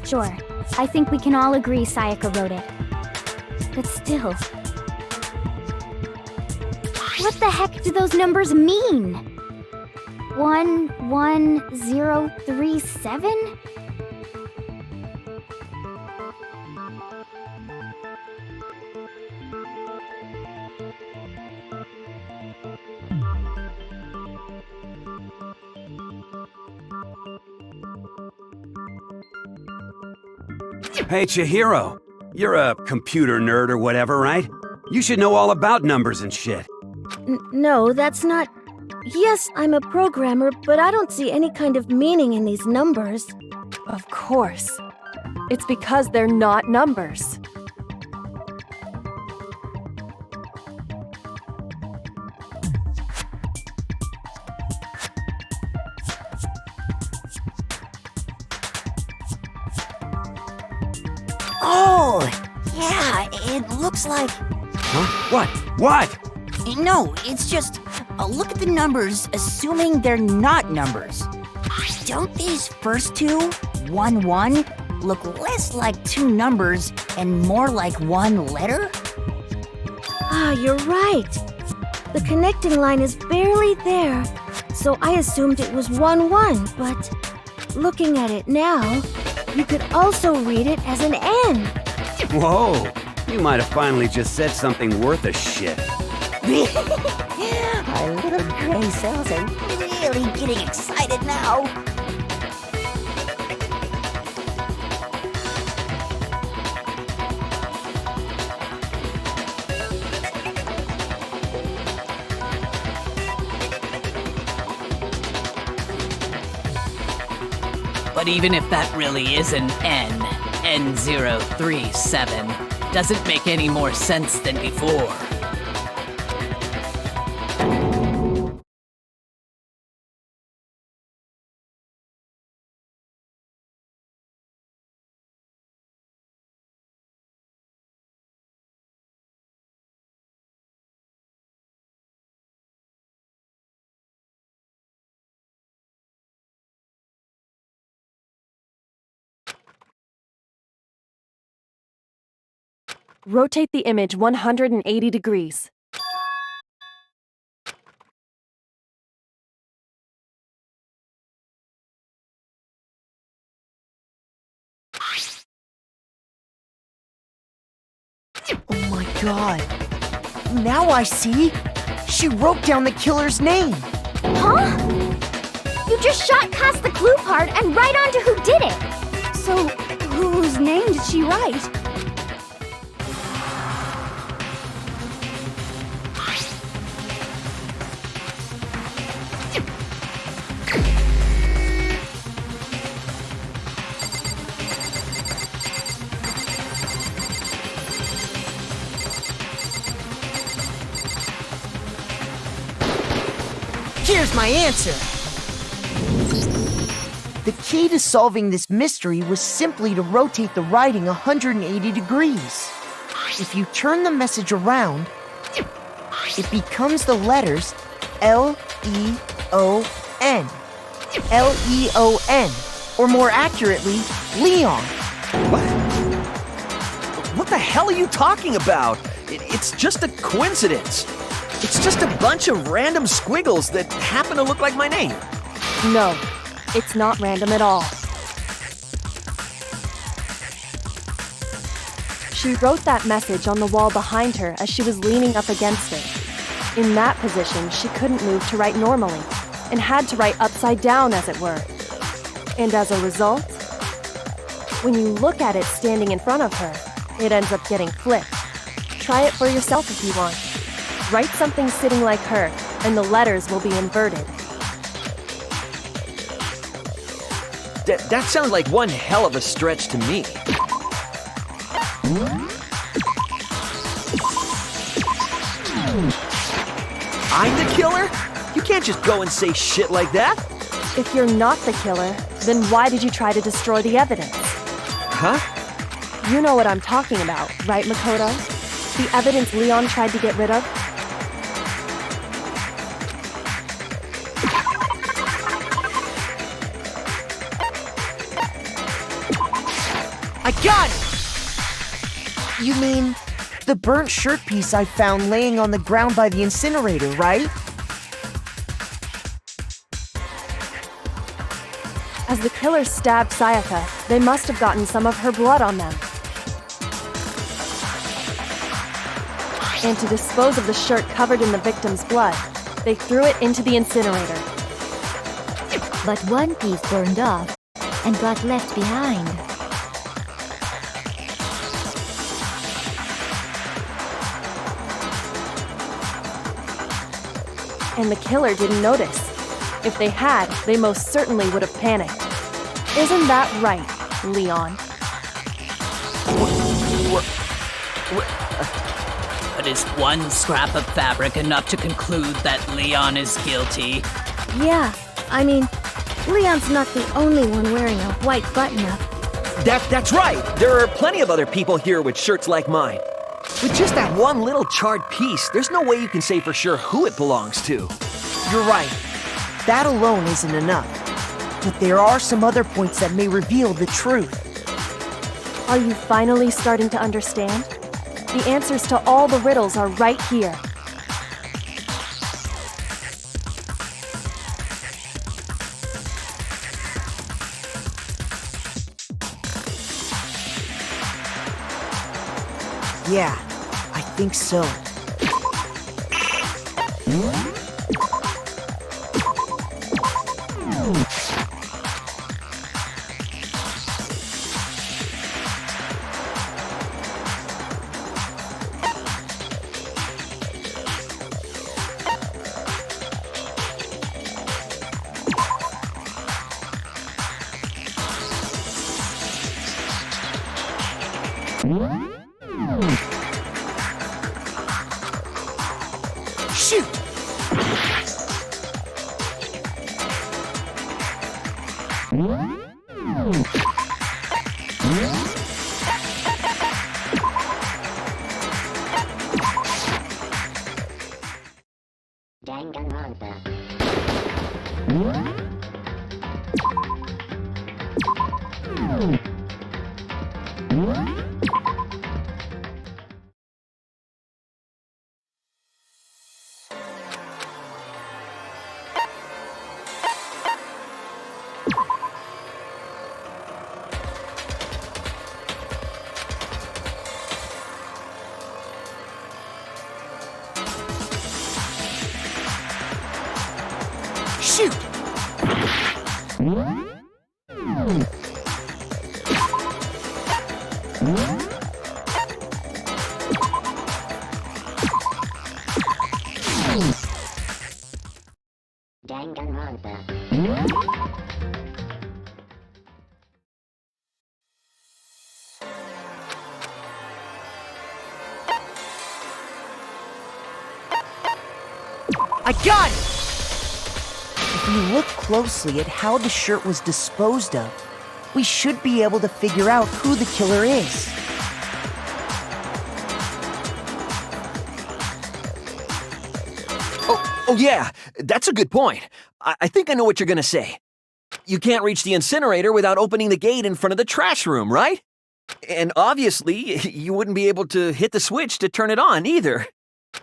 Sure. I think we can all agree Sayaka wrote it. But still... what the heck do those numbers mean? 11037? Hey, Chihiro. You're a computer nerd or whatever, right? You should know all about numbers and shit. No, that's not... Yes, I'm a programmer, but I don't see any kind of meaning in these numbers. Of course. It's because they're not numbers. Oh, yeah, it looks like... Huh? What? What? No, it's just, look at the numbers, assuming they're not numbers. Don't these first two, 1-1, look less like two numbers and more like one letter? Ah, you're right. The connecting line is barely there, so I assumed it was 1-1, but looking at it now, you could also read it as an N. Whoa, you might have finally just said something worth a shit. Our little gray cells are really getting excited now. But even if that really is an N037, doesn't make any more sense than before. Rotate the image 180 degrees. Oh my god. Now I see. She wrote down the killer's name. Huh? You just shot past the clue part and right onto who did it. So, whose name did she write? Here's my answer. The key to solving this mystery was simply to rotate the writing 180 degrees. If you turn the message around, it becomes the letters L-E-O-N. L-E-O-N, or more accurately, Leon. What? What the hell are you talking about? It's just a coincidence. It's just a bunch of random squiggles that happen to look like my name. No, it's not random at all. She wrote that message on the wall behind her as she was leaning up against it. In that position, she couldn't move to write normally, and had to write upside down, as it were. And as a result, when you look at it standing in front of her, it ends up getting flipped. Try it for yourself if you want. Write something sitting like her, and the letters will be inverted. That sounds like one hell of a stretch to me. I'm the killer? You can't just go and say shit like that. If you're not the killer, then why did you try to destroy the evidence? Huh? You know what I'm talking about, right, Makoto? The evidence Leon tried to get rid of? I got it! You mean the burnt shirt piece I found laying on the ground by the incinerator, right? As the killer stabbed Sayaka, they must have gotten some of her blood on them. And to dispose of the shirt covered in the victim's blood, they threw it into the incinerator. But one piece burned off and got left behind. And the killer didn't notice. If they had, they most certainly would have panicked. Isn't that right, Leon? But is one scrap of fabric enough to conclude that Leon is guilty? Yeah, I mean, Leon's not the only one wearing a white button-up. That's right. There are plenty of other people here with shirts like mine. With just that one little charred piece, there's no way you can say for sure who it belongs to. You're right. That alone isn't enough. But there are some other points that may reveal the truth. Are you finally starting to understand? The answers to all the riddles are right here. Yeah, I think so. Shoot! Danganronpa. Shoot! Danganronpa. I got it! If we look closely at how the shirt was disposed of, we should be able to figure out who the killer is. Oh yeah, that's a good point. I think I know what you're gonna say. You can't reach the incinerator without opening the gate in front of the trash room, right? And obviously, you wouldn't be able to hit the switch to turn it on either.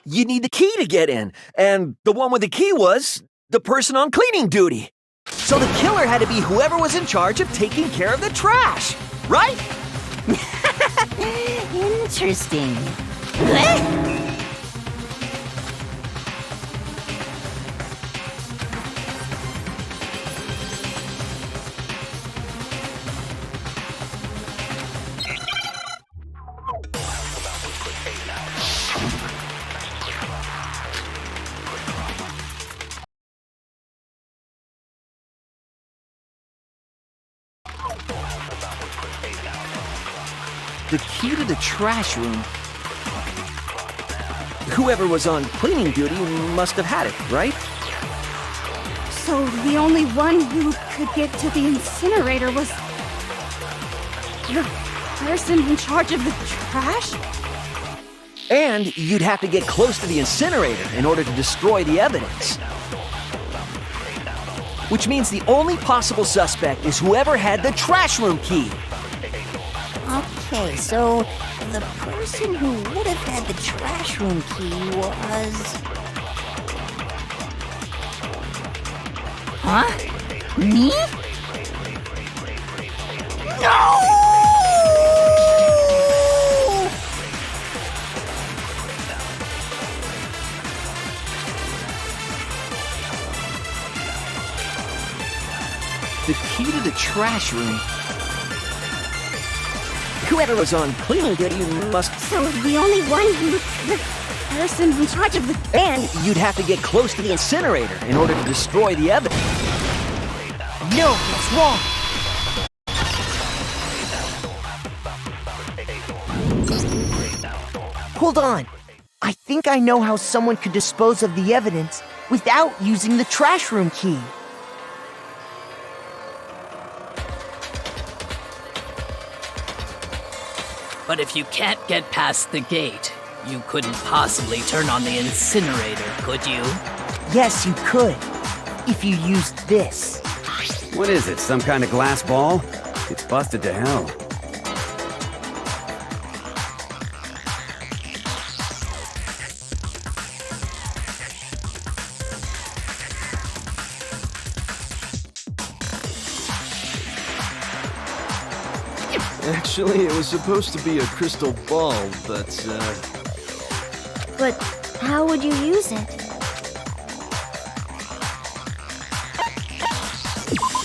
You need the key to get in, and the one with the key was the person on cleaning duty. So the killer had to be whoever was in charge of taking care of the trash, right? Interesting. The key to the trash room. Whoever was on cleaning duty must have had it, right? So the only one who could get to the incinerator was the person in charge of the trash? And you'd have to get close to the incinerator in order to destroy the evidence. Which means the only possible suspect is whoever had the trash room key. Okay, so the person who would have had the trash room key was... Huh? Me? No! The key to the trash room. Whoever was on cleaning duty must... So the only one who... the person in charge of the... And you'd have to get close to the incinerator in order to destroy the evidence. No, that's wrong. Hold on. I think I know how someone could dispose of the evidence without using the trash room key. But if you can't get past the gate, you couldn't possibly turn on the incinerator, could you? Yes, you could. If you used this. What is it, some kind of glass ball? It's busted to hell. Actually, it was supposed to be a crystal ball, but, But how would you use it?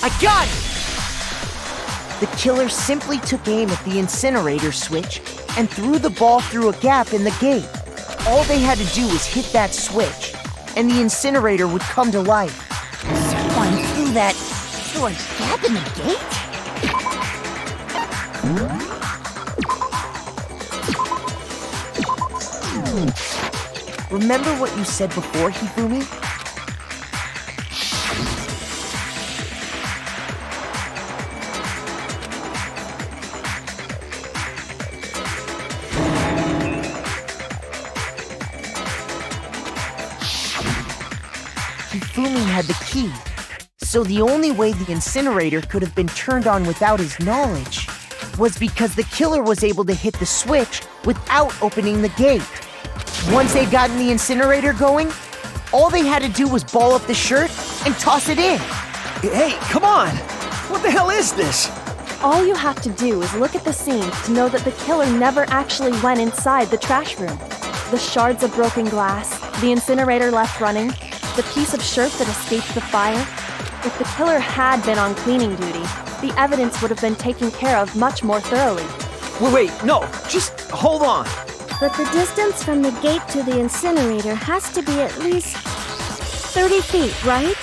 I got it! The killer simply took aim at the incinerator switch and threw the ball through a gap in the gate. All they had to do was hit that switch, and the incinerator would come to life. Someone threw that through a gap in the gate? Remember what you said before, Hifumi? Hifumi had the key, so the only way the incinerator could have been turned on without his knowledge was because the killer was able to hit the switch without opening the gate. Once they'd gotten the incinerator going, all they had to do was ball up the shirt and toss it in. Hey, come on! What the hell is this? All you have to do is look at the scene to know that the killer never actually went inside the trash room. The shards of broken glass, the incinerator left running, the piece of shirt that escaped the fire. If the killer had been on cleaning duty, the evidence would have been taken care of much more thoroughly. Wait, no, just hold on. But the distance from the gate to the incinerator has to be at least 30 feet, right?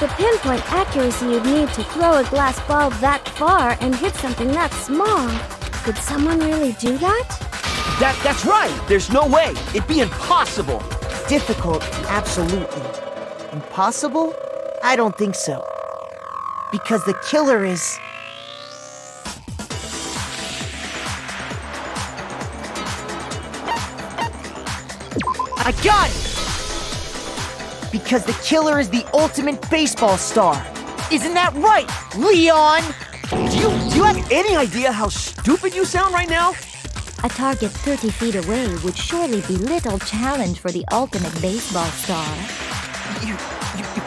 The pinpoint accuracy you'd need to throw a glass ball that far and hit something that small. Could someone really do that? That's right. There's no way. It'd be impossible. Difficult, absolutely. Impossible? I don't think so. Because the killer is... I got it! Because the killer is the ultimate baseball star. Isn't that right, Leon? Do you have any idea how stupid you sound right now? A target 30 feet away would surely be little challenge for the ultimate baseball star. You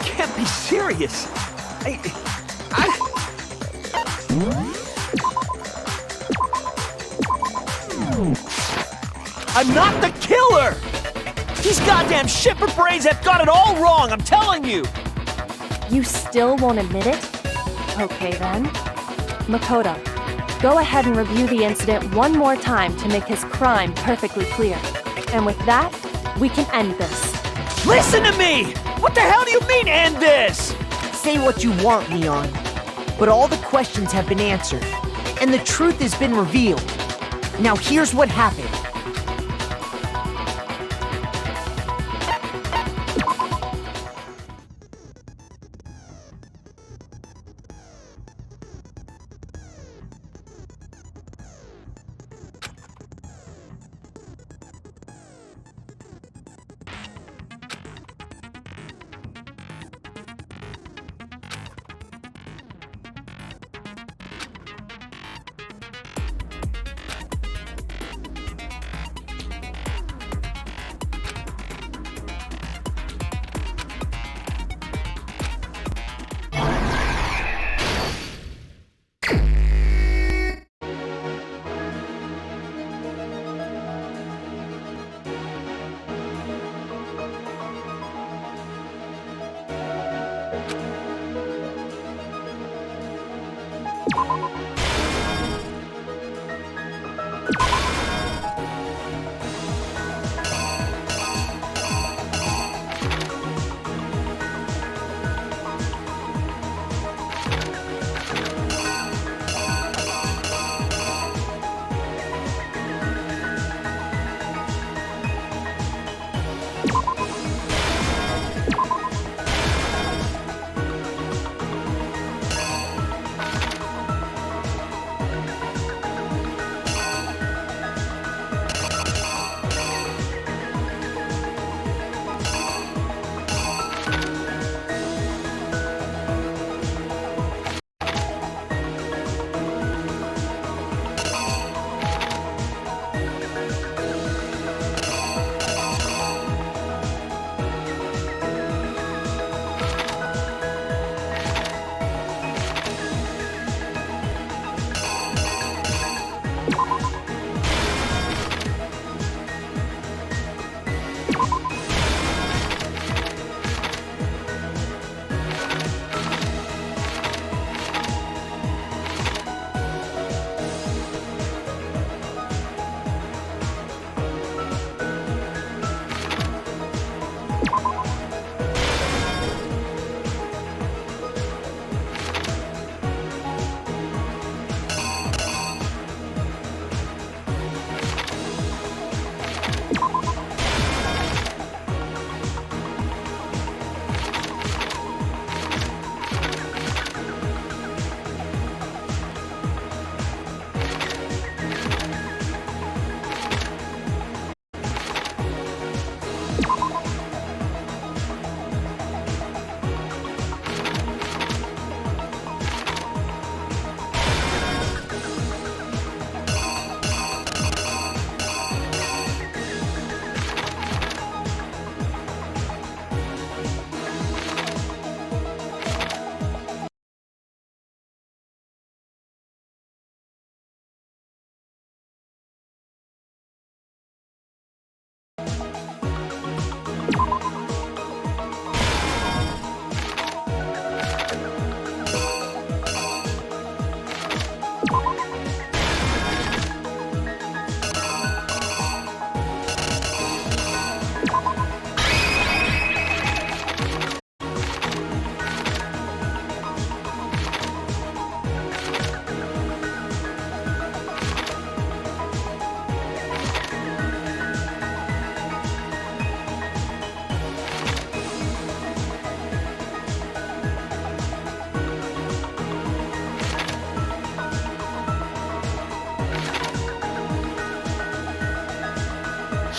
can't be serious. I'm not the killer! These goddamn shipper brains have got it all wrong, I'm telling you! You still won't admit it? Okay then. Makoto, go ahead and review the incident one more time to make his crime perfectly clear. And with that, we can end this. Listen to me! What the hell do you mean, end this? Say what you want, Leon. But all the questions have been answered, and the truth has been revealed. Now here's what happened.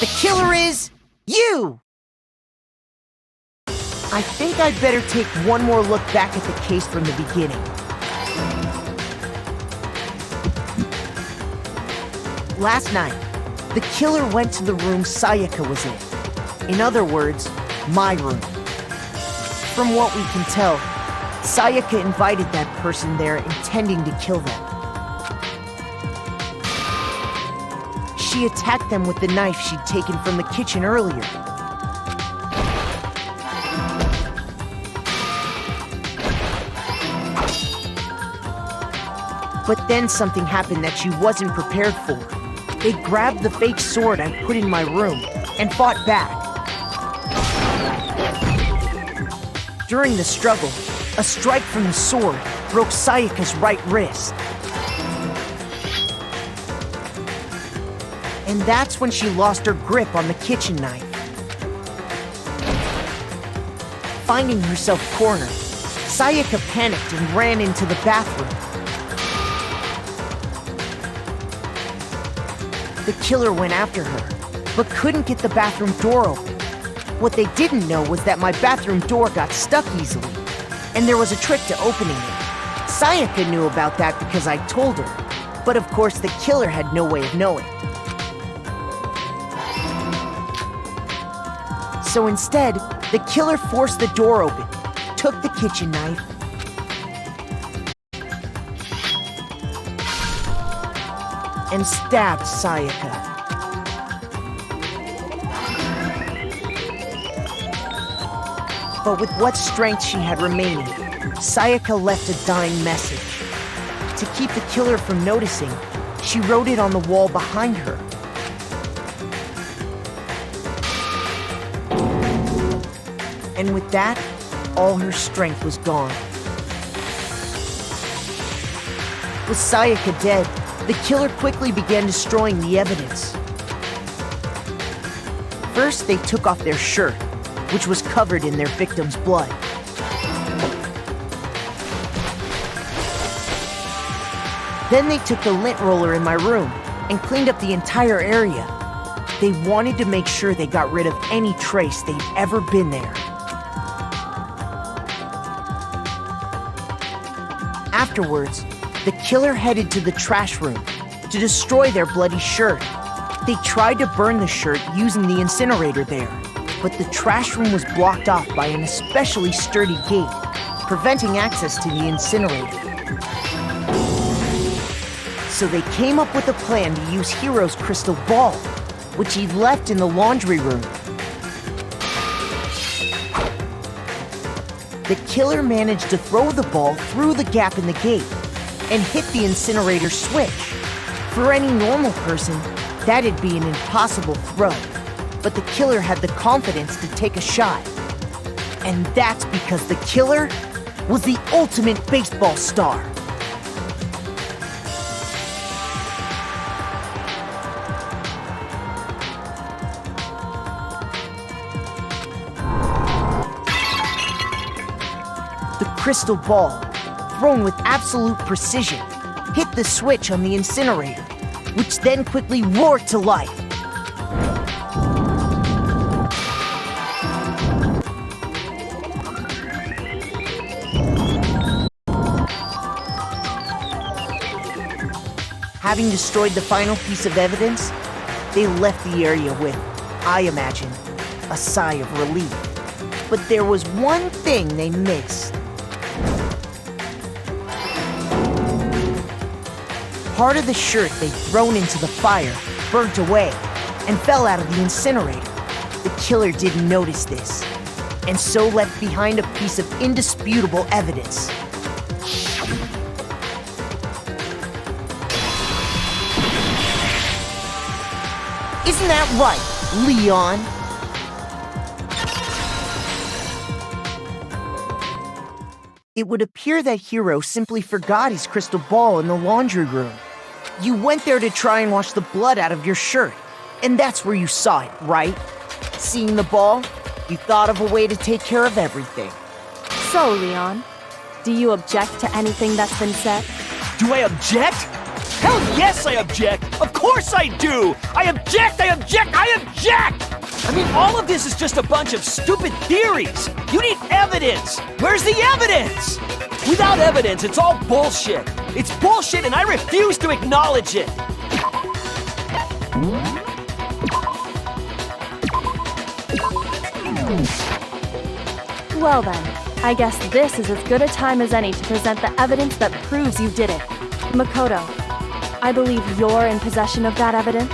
The killer is you! I think I'd better take one more look back at the case from the beginning. Last night, the killer went to the room Sayaka was in. In other words, my room. From what we can tell, Sayaka invited that person there intending to kill them. She attacked them with the knife she'd taken from the kitchen earlier. But then something happened that she wasn't prepared for. They grabbed the fake sword I put in my room and fought back. During the struggle, a strike from the sword broke Sayaka's right wrist. And that's when she lost her grip on the kitchen knife. Finding herself cornered, Sayaka panicked and ran into the bathroom. The killer went after her, but couldn't get the bathroom door open. What they didn't know was that my bathroom door got stuck easily, and there was a trick to opening it. Sayaka knew about that because I told her, but of course the killer had no way of knowing. So instead, the killer forced the door open, took the kitchen knife, and stabbed Sayaka. But with what strength she had remaining, Sayaka left a dying message. To keep the killer from noticing, she wrote it on the wall behind her. And with that, all her strength was gone. With Sayaka dead, the killer quickly began destroying the evidence. First, they took off their shirt, which was covered in their victim's blood. Then they took the lint roller in my room and cleaned up the entire area. They wanted to make sure they got rid of any trace they'd ever been there. Afterwards, the killer headed to the trash room to destroy their bloody shirt. They tried to burn the shirt using the incinerator there, but the trash room was blocked off by an especially sturdy gate, preventing access to the incinerator. So they came up with a plan to use Hiro's crystal ball, which he'd left in the laundry room. The killer managed to throw the ball through the gap in the gate and hit the incinerator switch. For any normal person, that'd be an impossible throw, but the killer had the confidence to take a shot. And that's because the killer was the ultimate baseball star. The crystal ball, thrown with absolute precision, hit the switch on the incinerator, which then quickly roared to life. Having destroyed the final piece of evidence, they left the area with, I imagine, a sigh of relief. But there was one thing they missed. Part of the shirt they'd thrown into the fire burnt away and fell out of the incinerator. The killer didn't notice this, and so left behind a piece of indisputable evidence. Isn't that right, Leon? It would appear that Hiro simply forgot his crystal ball in the laundry room. You went there to try and wash the blood out of your shirt, and that's where you saw it, right? Seeing the ball, you thought of a way to take care of everything. So, Leon, do you object to anything that's been said? Do I object? Hell yes, I object! Of course I do! I object! I object! I object! I mean, all of this is just a bunch of stupid theories! You need evidence! Where's the evidence? Without evidence, it's all bullshit! It's bullshit and I refuse to acknowledge it! Well then, I guess this is as good a time as any to present the evidence that proves you did it. Makoto, I believe you're in possession of that evidence?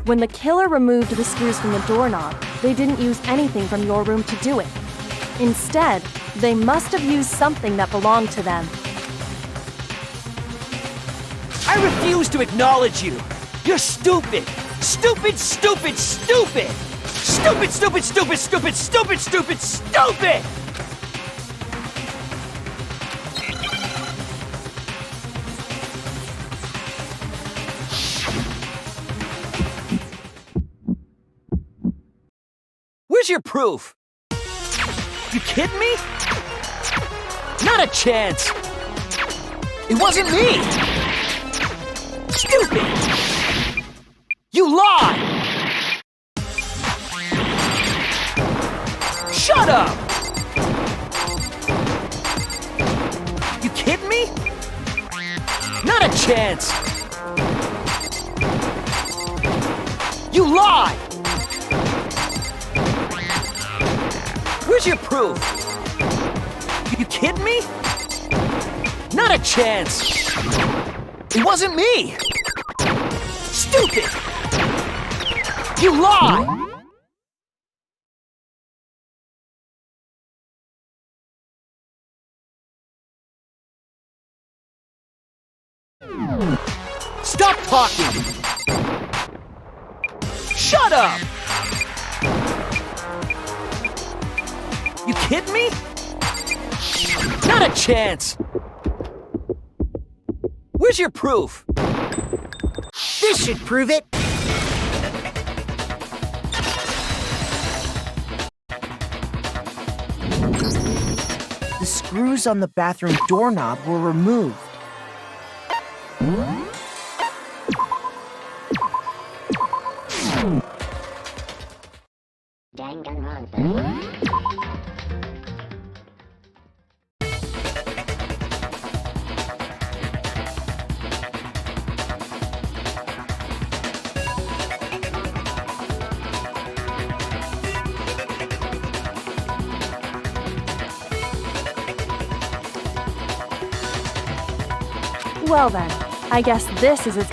When the killer removed the screws from the doorknob, they didn't use anything from your room to do it. Instead, they must have used something that belonged to them. I refuse to acknowledge you! You're stupid! Stupid, stupid, stupid! Stupid, stupid, stupid, stupid, stupid, stupid, stupid! Where's your proof? You kidding me? Not a chance! It wasn't me! Stupid! You lie! Shut up! You kidding me? Not a chance! You lie! Where's your proof? You kidding me? Not a chance! It wasn't me! Stupid! You lie! Stop talking! Shut up! You kidding me? Not a chance! Where's your proof? This should prove it. The screws on the bathroom doorknob were removed. Danganronpa. Well then, I guess this is as...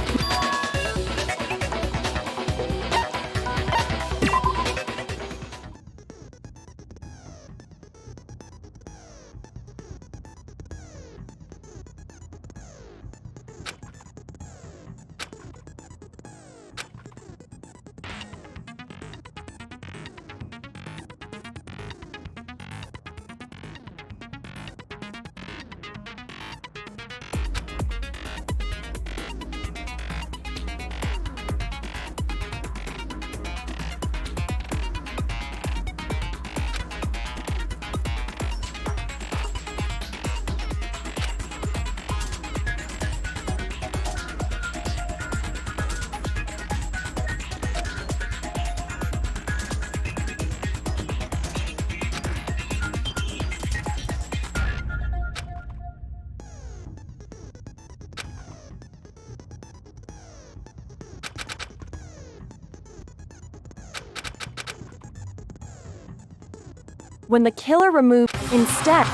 When the killer removed... Instead...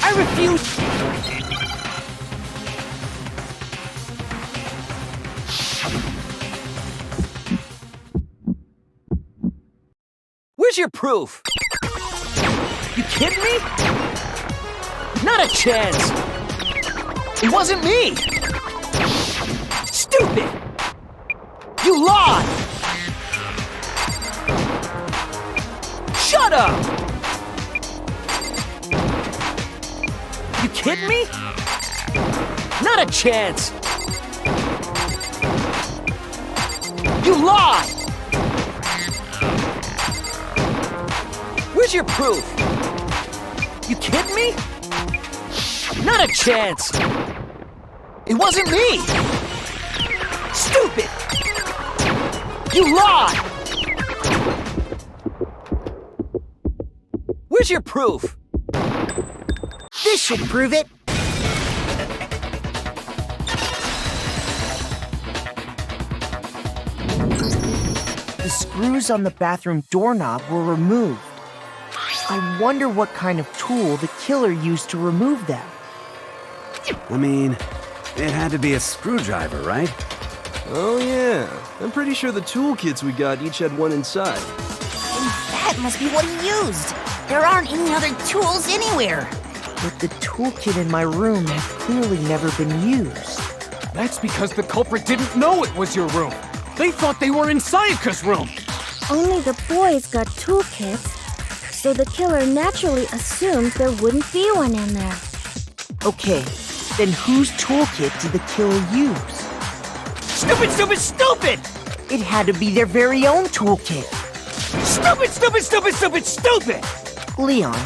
I refuse... Where's your proof? You kidding me? Not a chance! It wasn't me! Stupid! You lied! Shut up! You kidding me? Not a chance! You lied! Where's your proof? You kidding me? Not a chance! It wasn't me! Stupid! You lied! Where's your proof? This should prove it. The screws on the bathroom doorknob were removed. I wonder what kind of tool the killer used to remove them. I mean, it had to be a screwdriver, right? Oh yeah, I'm pretty sure the toolkits we got each had one inside. And that must be what he used. There aren't any other tools anywhere. But the toolkit in my room had clearly never been used. That's because the culprit didn't know it was your room. They thought they were in Sayaka's room. Only the boys got toolkits, so the killer naturally assumed there wouldn't be one in there. Okay, then whose toolkit did the killer use? Stupid, stupid, stupid! It had to be their very own toolkit. Stupid, stupid, stupid, stupid, stupid! Leon,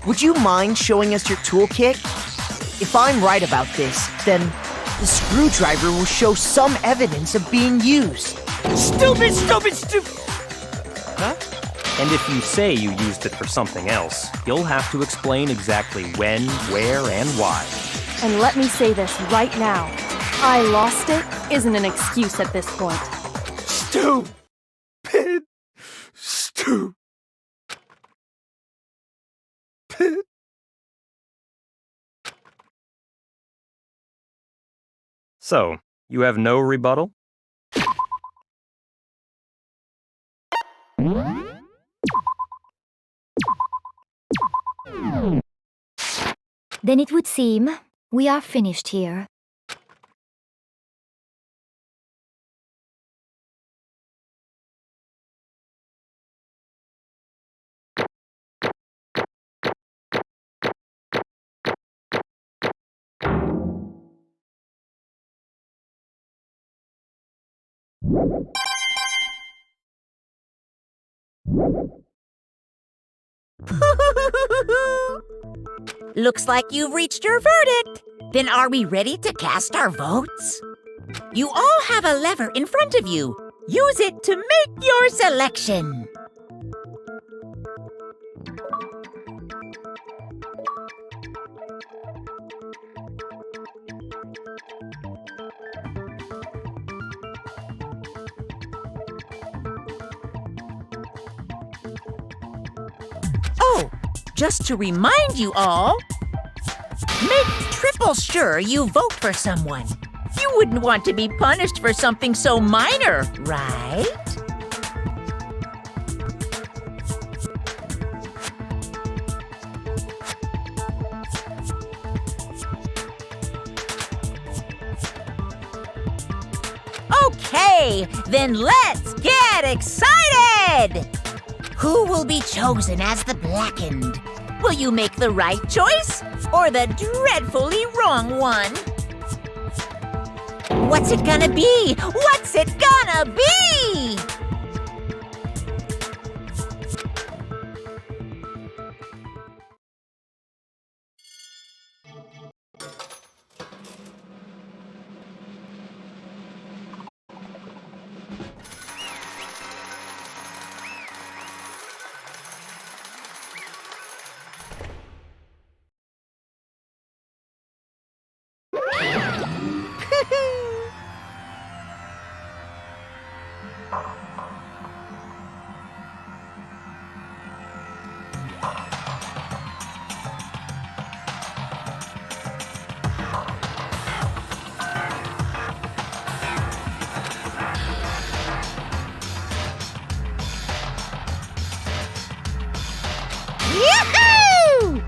would you mind showing us your toolkit? If I'm right about this, then the screwdriver will show some evidence of being used. Stupid, stupid, stupid! Huh? And if you say you used it for something else, you'll have to explain exactly when, where, and why. And let me say this right now. I lost it isn't an excuse at this point. Stupid. Stupid. So, you have no rebuttal? Then it would seem we are finished here. Looks like you've reached your verdict. Then are we ready to cast our votes? You all have a lever in front of you. Use it to make your selection. Oh, just to remind you all, Make triple sure you vote for someone. You wouldn't want to be punished for something so minor, right? Okay, then let's get excited! Who will be chosen as the Blackened? Will you make the right choice or the dreadfully wrong one? What's it gonna be? What's it gonna be? Yahoo!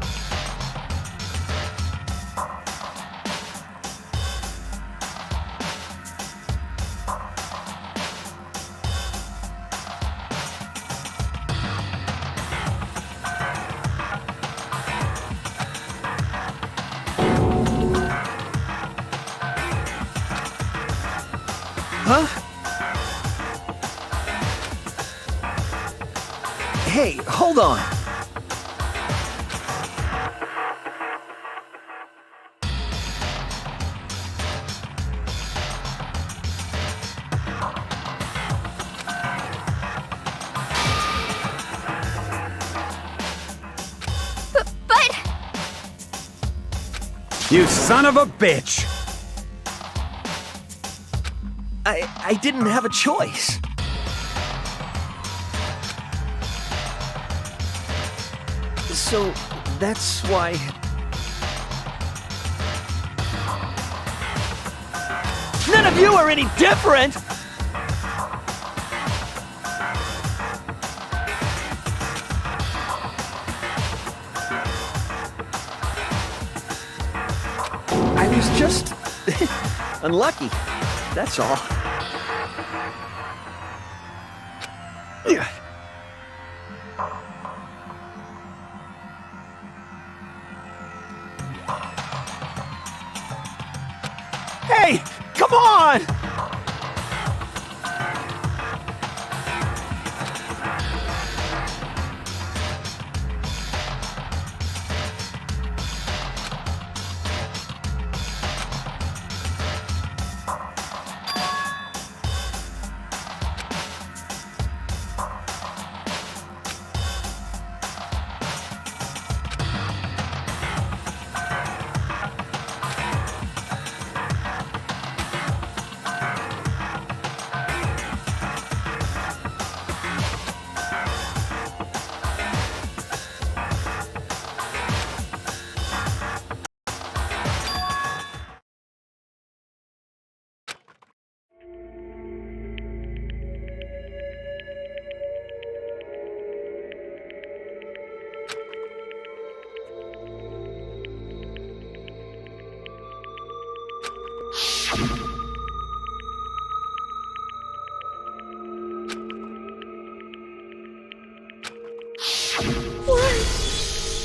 Huh? Hey, hold on. But... You son of a bitch! I didn't have a choice. So that's why... None of you are any different! I was just... unlucky. That's all. Hey, come on!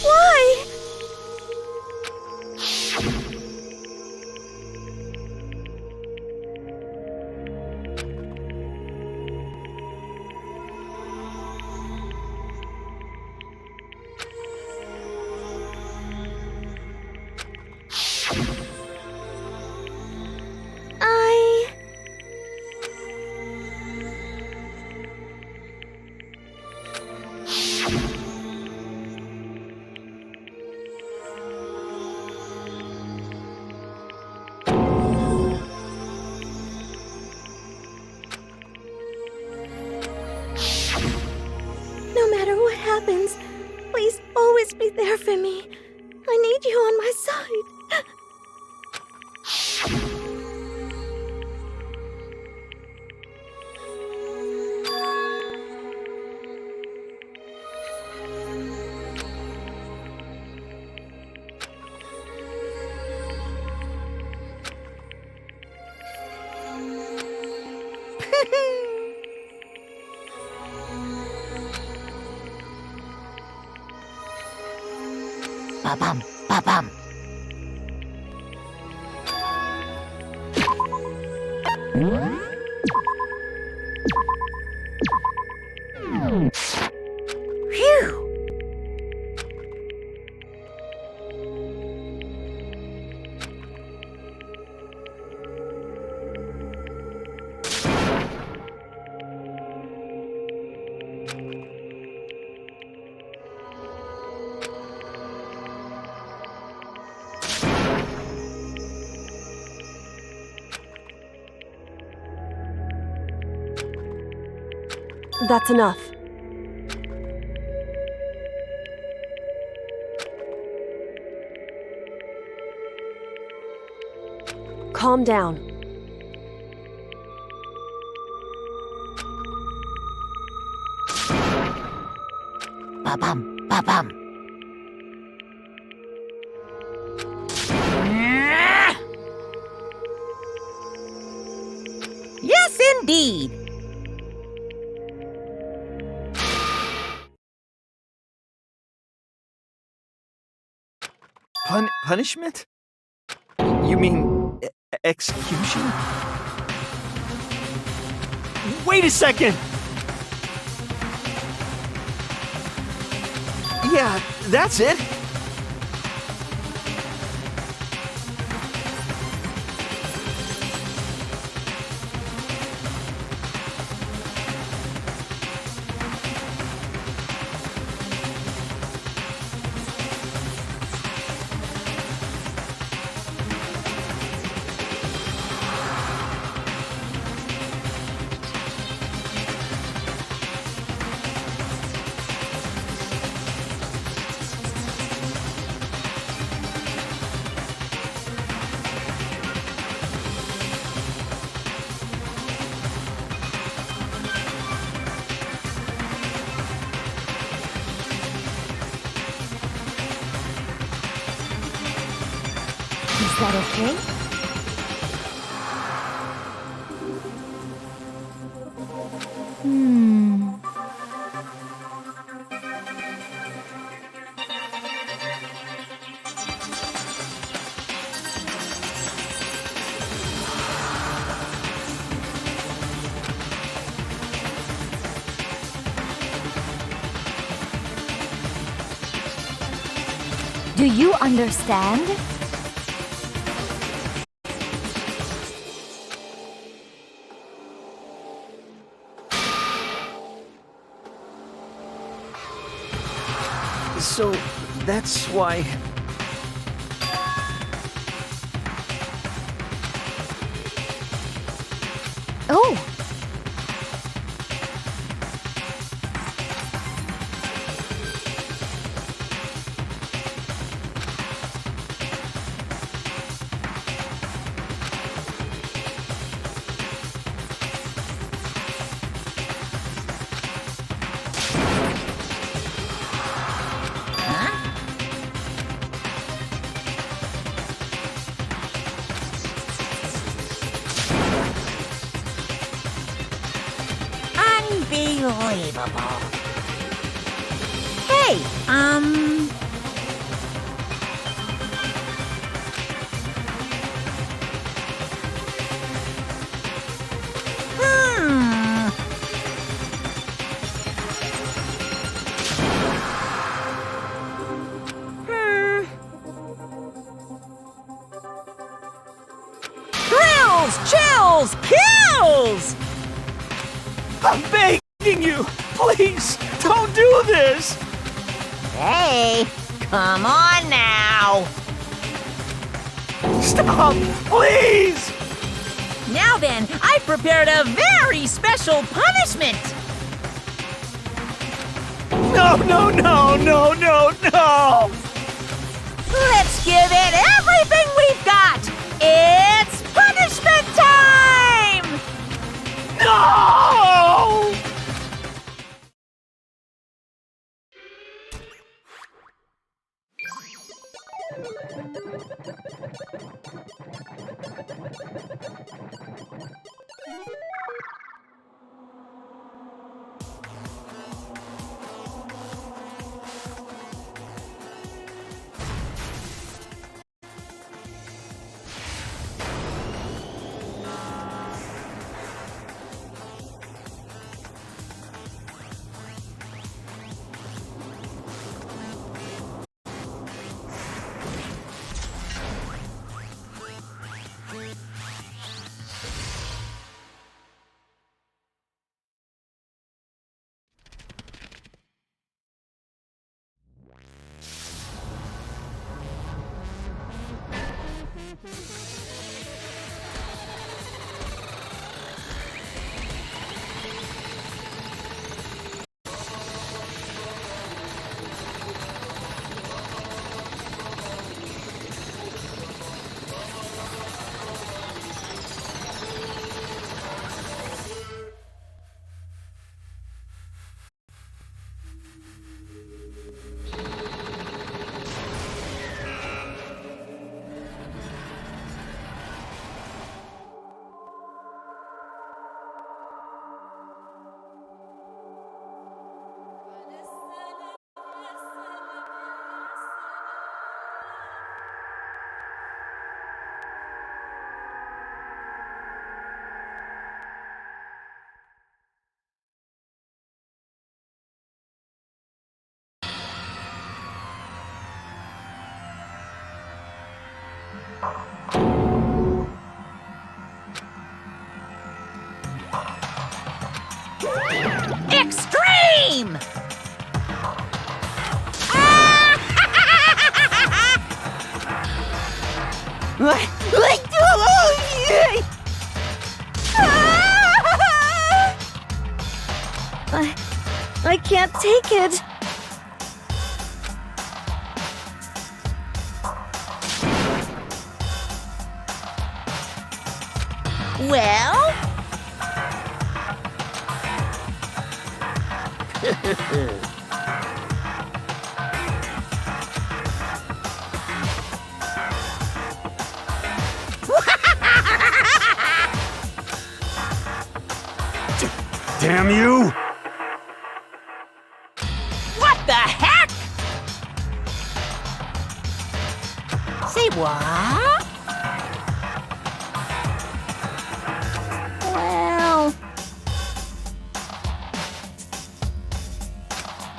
Why? No matter what happens, please always be there for me. I need you on my side. Ba-bum, ba-bum. Phew! That's enough. Calm down. Ba-bum, ba-bum. Yes, indeed. Punishment? You mean execution? Wait a second! Yeah, that's it. Is that okay? Do you understand? So, that's why... Oh! Unbelievable. Hey, Thrills, chills, kills! I'm begging you! Please, don't do this! Hey, come on now. Stop, please! Now then, I've prepared a very special punishment. No, no, no, no, no, no! Let's give it everything we've got. It's punishment time! No! time! I can't take it. Well? Damn you! What the heck? Say what? Well,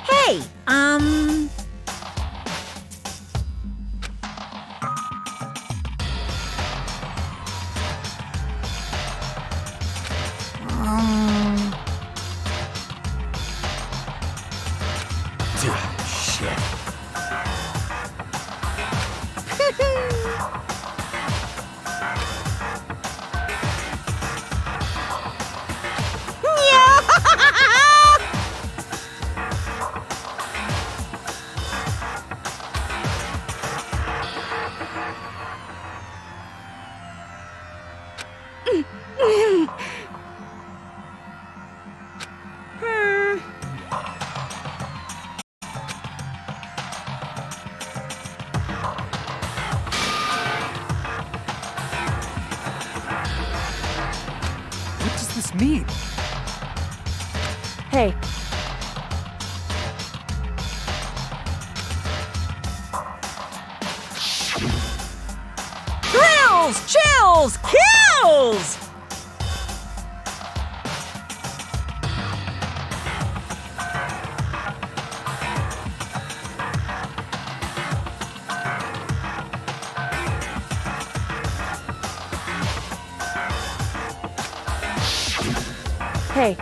Hey, Shit. What does this mean? Hey, thrills, chills, kills! hey.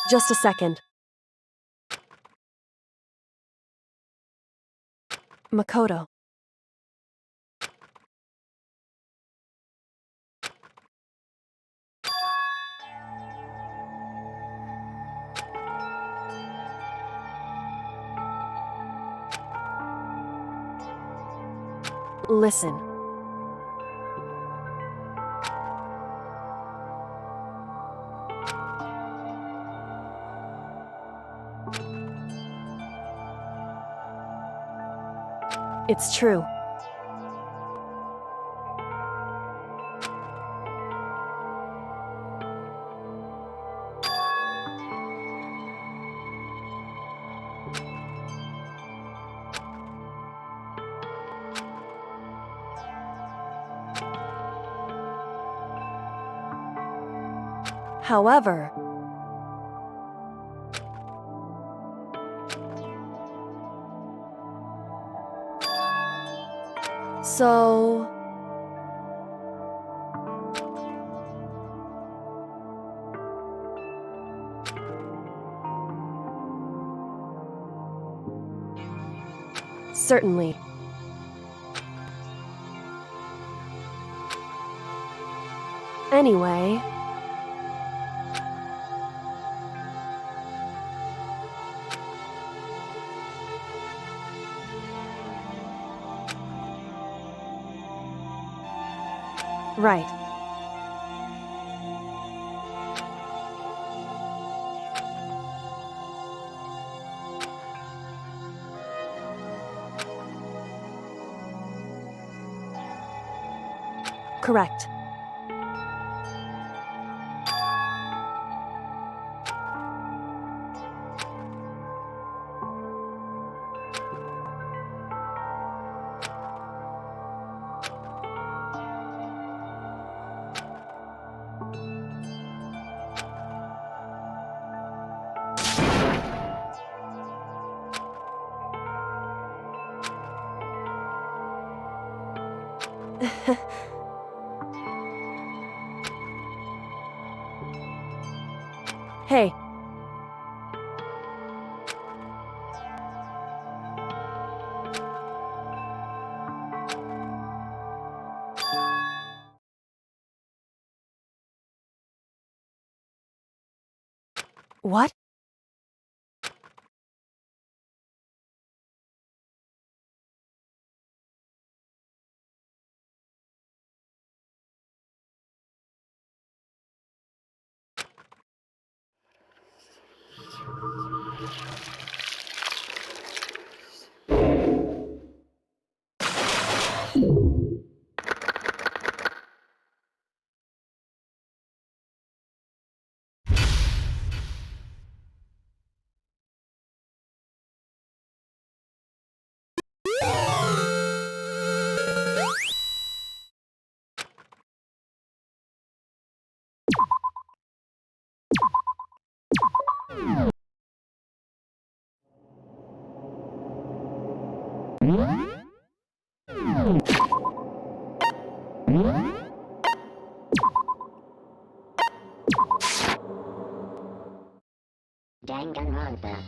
Just a second. Makoto. Listen. It's true. However, so certainly. Anyway, Right. Correct. Hey. What? Danganronpa.